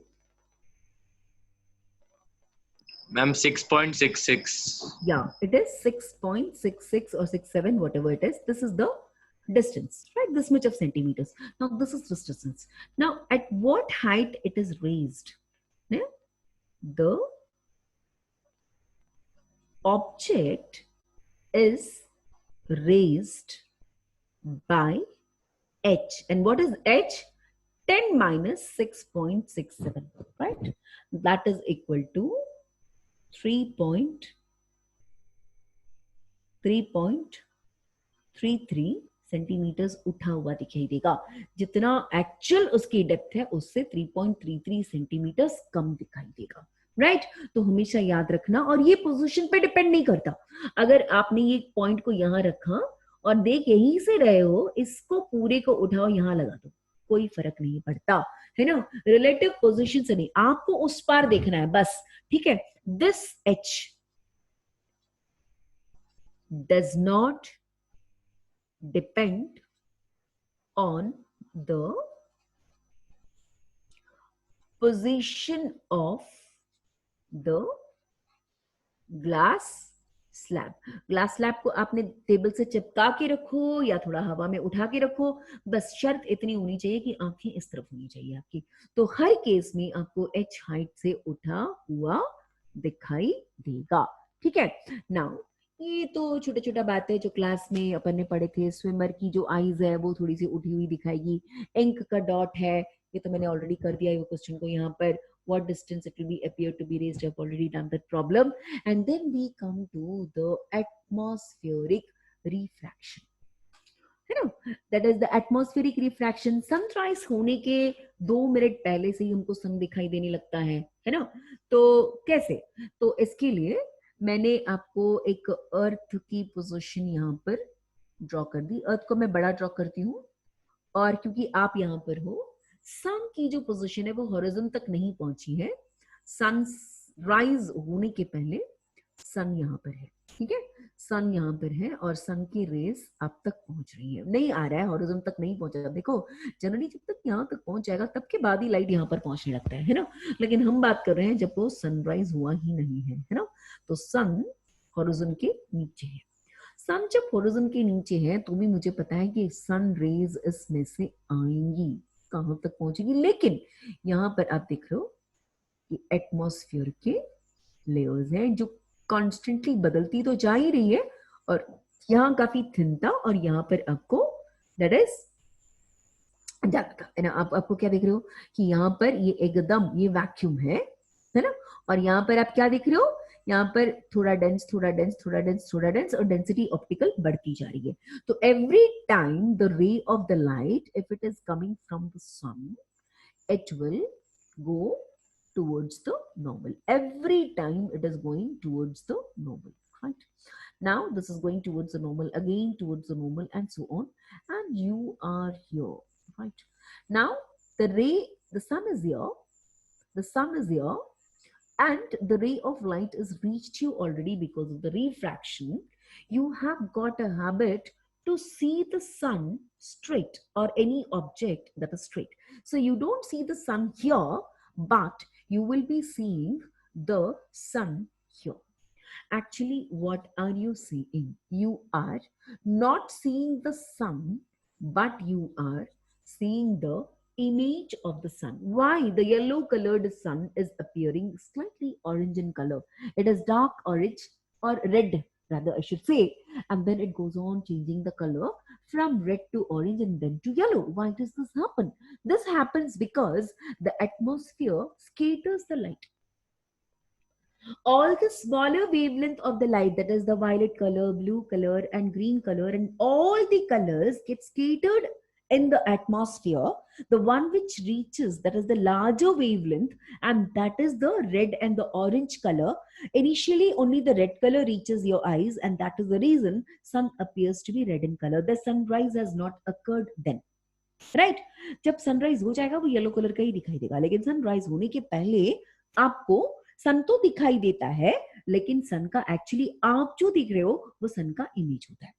Ma'am, 6.66. Yeah, it is 6.66 or 67, whatever it is. This is the distance, right? This much of centimeters. Now this is this distance. Now at what height it is raised? Yeah? The object is raised by h, and what is h? 10 minus 6.67, right? That is equal to 3.33 centimetres उठा हुआ दिखाई देगा। जितना actual उसकी depth है उससे 3.33 centimetres कम दिखाई देगा, राइट? तो हमेशा याद रखना, और ये पोजीशन पे डिपेंड नहीं करता। अगर आपने ये पॉइंट को यहां रखा और देख यहीं से रहे हो, इसको पूरे को उठाओ यहां लगा दो, कोई फर्क नहीं पड़ता, है ना? रिलेटिव पोजीशन से नहीं, आपको उस पार देखना है बस, ठीक है? This h does not depend on the position of the glass slab. Glass slab को आपने टेबल से चिपका के रखो या थोड़ा हवा में उठा के रखो, बस शर्त इतनी होनी चाहिए कि आंखें इस तरफ होनी चाहिए आपकी, तो हर केस में आपको h हाइट से उठा हुआ दिखाई देगा, ठीक है? नाउ ये तो छोटा छोटा बात है जो क्लास में अपन ने पढ़े थे। स्विमर की जो आईज है वो थोड़ी सी उठी हुई दिखाएगी, इंक का डॉट है, ये तो मैंने ऑलरेडी कर दिया है वो क्वेश्चन को यहाँ पर। what distance it will be appear to be raised, I've already done that problem. And then we come to the atmospheric refraction, है ना? That is the atmospheric refraction. Sunrise होने के 2 मिनट पहले से ही हमको सन दिखाई देने लगता है ना? तो कैसे? तो इसके लिए मैंने आपको एक अर्थ की पोजीशन यहाँ पर ड्रॉ कर दी। अर्थ को मैं बड़ा ड्रॉ करती हूँ, और क्योंकि आप यहाँ पर हो, सन की जो पोजीशन है वो हॉरिजॉन तक नहीं पहुंची है, सन राइज होने के पहले सन यहाँ पर है, ठीक है? सन यहाँ पर है और सन की रेस आप तक पहुंच रही है, नहीं आ रहा है हॉरिजॉन तक नहीं पहुंचा। देखो जनरली जब तक यहाँ तक पहुंच जाएगा तब के बाद ही लाइट यहाँ पर पहुंचने लगता है ना? लेकिन हम बात कर रहे हैं जब वो सनराइज हुआ ही नहीं है ना? तो सन हॉरिजॉन के नीचे है। सन जब हॉरिजॉन के नीचे है तो भी मुझे पता है कि सन रेज इसमें से आएंगी, कहां तक पहुंचेगी, लेकिन यहाँ पर आप देख रहे हो कि एटमॉस्फेयर के लेयर्स हैं जो कॉन्स्टेंटली बदलती तो जा ही रही है, और यहाँ काफी थिन था और यहाँ पर आपको दैट इज ज्यादा था, है ना? आप आपको क्या देख रहे हो कि यहाँ पर ये एकदम ये वैक्यूम है ना? और यहाँ पर आप क्या देख रहे हो, यहाँ पर थोड़ा डेंस थोड़ा डेंस थोड़ा डेंस थोड़ा डेंस, और डेंसिटी ऑप्टिकल बढ़ती जा रही है। तो every time the ray of the light if it is coming from the sun, it will go towards the normal. Every time it is going towards the normal, right? Now this is going towards the normal, again towards the normal, and so on, and you are here, right? Now the sun is here, the sun is here, and the ray of light is reached you already because of the refraction. You have got a habit to see the sun straight or any object that is straight. So you don't see the sun here, but you will be seeing the sun here. Actually, what are you seeing? You are not seeing the sun, but you are seeing the image of the sun. Why? The yellow colored sun is appearing slightly orange in color. It is dark orange or red, rather I should say, and then it goes on changing the color from red to orange and then to yellow. Why does this happen? This happens because the atmosphere scatters the light. All the smaller wavelength of the light, that is the violet color, blue color, and green color, and all the colors get scattered in the atmosphere. The one which reaches, that is the larger wavelength, and that is the red and the orange color. Initially, only the red color reaches your eyes, and that is the reason sun appears to be red in color. The sunrise has not occurred then. Right जब sunrise हो जाएगा वो yellow colour का ही दिखाई देगा, लेकिन sunrise होने के पहले आपको सन तो दिखाई देता है, लेकिन सन का एक्चुअली आप जो दिख रहे हो वो सन का इमेज होता है।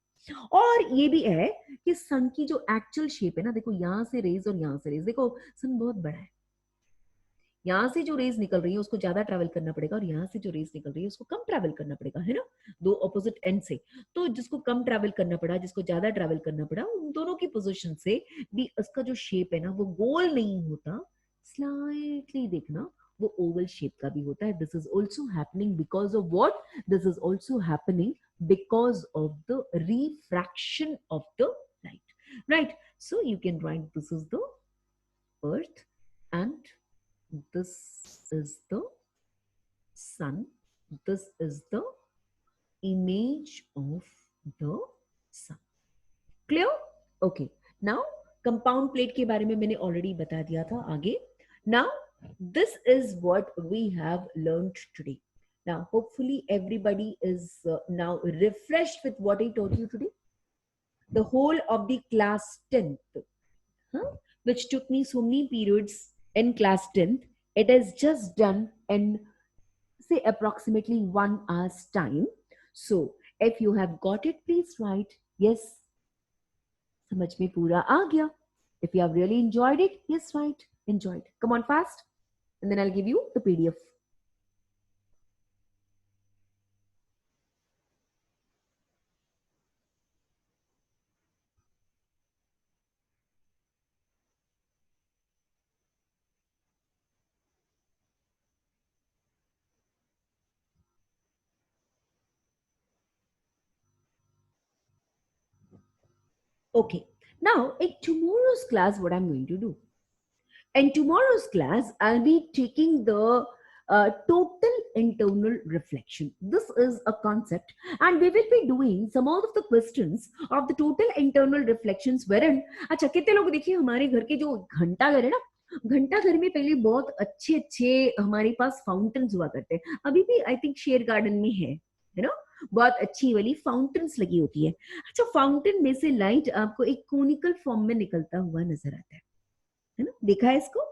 और ये भी है कि सन की जो एक्चुअल शेप है ना, देखो यहाँ से रेज और यहाँ से रेज, देखो सन बहुत बड़ा है, यहाँ से जो रेज निकल रही है उसको ज्यादा ट्रैवल करना पड़ेगा, और यहाँ से जो रेज निकल रही है उसको कम ट्रैवल करना पड़ेगा, है ना, दो ऑपोजिट एंड से। तो जिसको कम ट्रैवल करना पड़ा, जिसको ज्यादा ट्रैवल करना पड़ा, उन दोनों की पोजीशन से भी उसका जो शेप है ना वो गोल नहीं होता, स्लाइटली देखना वो ओवल शेप का भी होता है। This is also happening because of what, this is also happening because of the refraction of the light, right. So you can write this is the earth and this is the sun, this is the image of the sun. Clear? Okay, now compound plate के बारे में मैंने already बता दिया था आगे। Now this is what we have learned today. Now hopefully everybody is now refreshed with what I taught you today. The whole of the class 10th, which took me so many periods in class 10th, it is just done in say approximately 1 hour's time. So if you have got it, please write yes, samajh mein pura aa gaya. If you have really enjoyed it, yes, write enjoyed. Come on fast, and then I'll give you the PDF. Okay, now in tomorrow's class, what I'm going to do? In tomorrow's class, I'll be taking the total internal reflection. This is a concept, and we will be doing some of the questions of the total internal reflections wherein, अच्छा कितने लोग देखिए हमारे घर के जो घंटा घर है ना, घंटा घर में पहले बहुत अच्छे अच्छे हमारे पास फाउंटेन्स हुआ करते हैं, अभी भी आई थिंक शेर गार्डन में है ना, बहुत अच्छी वाली फाउंटेन्स लगी होती है। अच्छा, फाउंटेन में से लाइट आपको एक कोनिकल फॉर्म में निकलता हुआ नजर आता है ना, देखा है इसको?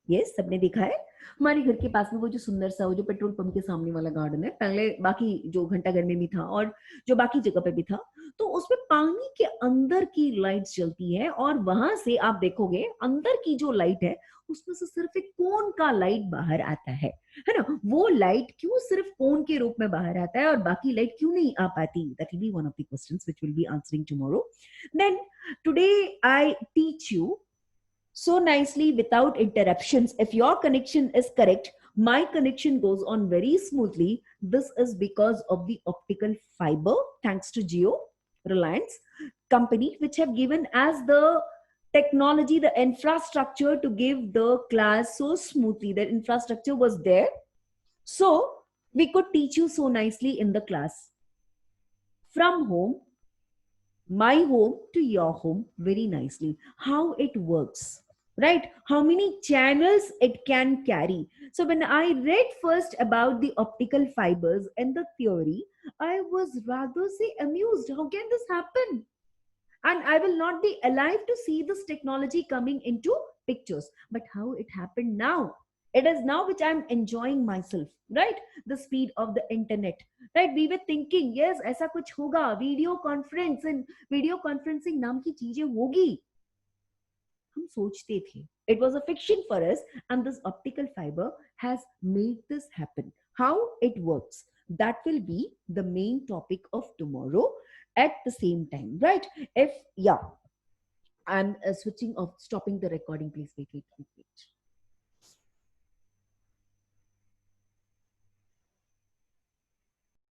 यस, सबने देखा है। हमारे घर के पास में वो जो सुंदर सा वो जो पेट्रोल पंप के सामने वाला गार्डन है, पहले बाकी जो घंटा घर में भी था और जो बाकी जगह पे भी था, तो उसमें पानी के अंदर की लाइट जलती है, और वहां से आप देखोगे अंदर की जो लाइट है उसमें से सिर्फ एक कोन का लाइट बाहर आता है ना। वो लाइट क्यों सिर्फ कोन के रूप में बाहर आता है और बाकी लाइट क्यों नहीं आ पाती? That will be one of the questions which will be answering tomorrow. Then today I teach you so nicely without interruptions. If your connection is correct, my connection goes on very smoothly. This is because of the optical fiber, thanks to Jio Reliance company, which have given as the technology, the infrastructure to give the class so smoothly. The infrastructure was there, so we could teach you so nicely in the class from home, my home to your home, very nicely. How it works, right? How many channels it can carry. So when I read first about the optical fibers and the theory, I was rather say amused. How can this happen? And I will not be alive to see this technology coming into pictures. But how it happened now? It is now which I'm enjoying myself, right? The speed of the internet, right? We were thinking, yes, ऐसा कुछ होगा, video conference and video conferencing नाम की चीजें होगी, हम सोचते थे। It was a fiction for us, and this optical fiber has made this happen. How it works, that will be the main topic of tomorrow at the same time, right? If yeah, I'm switching off, stopping the recording, please wait.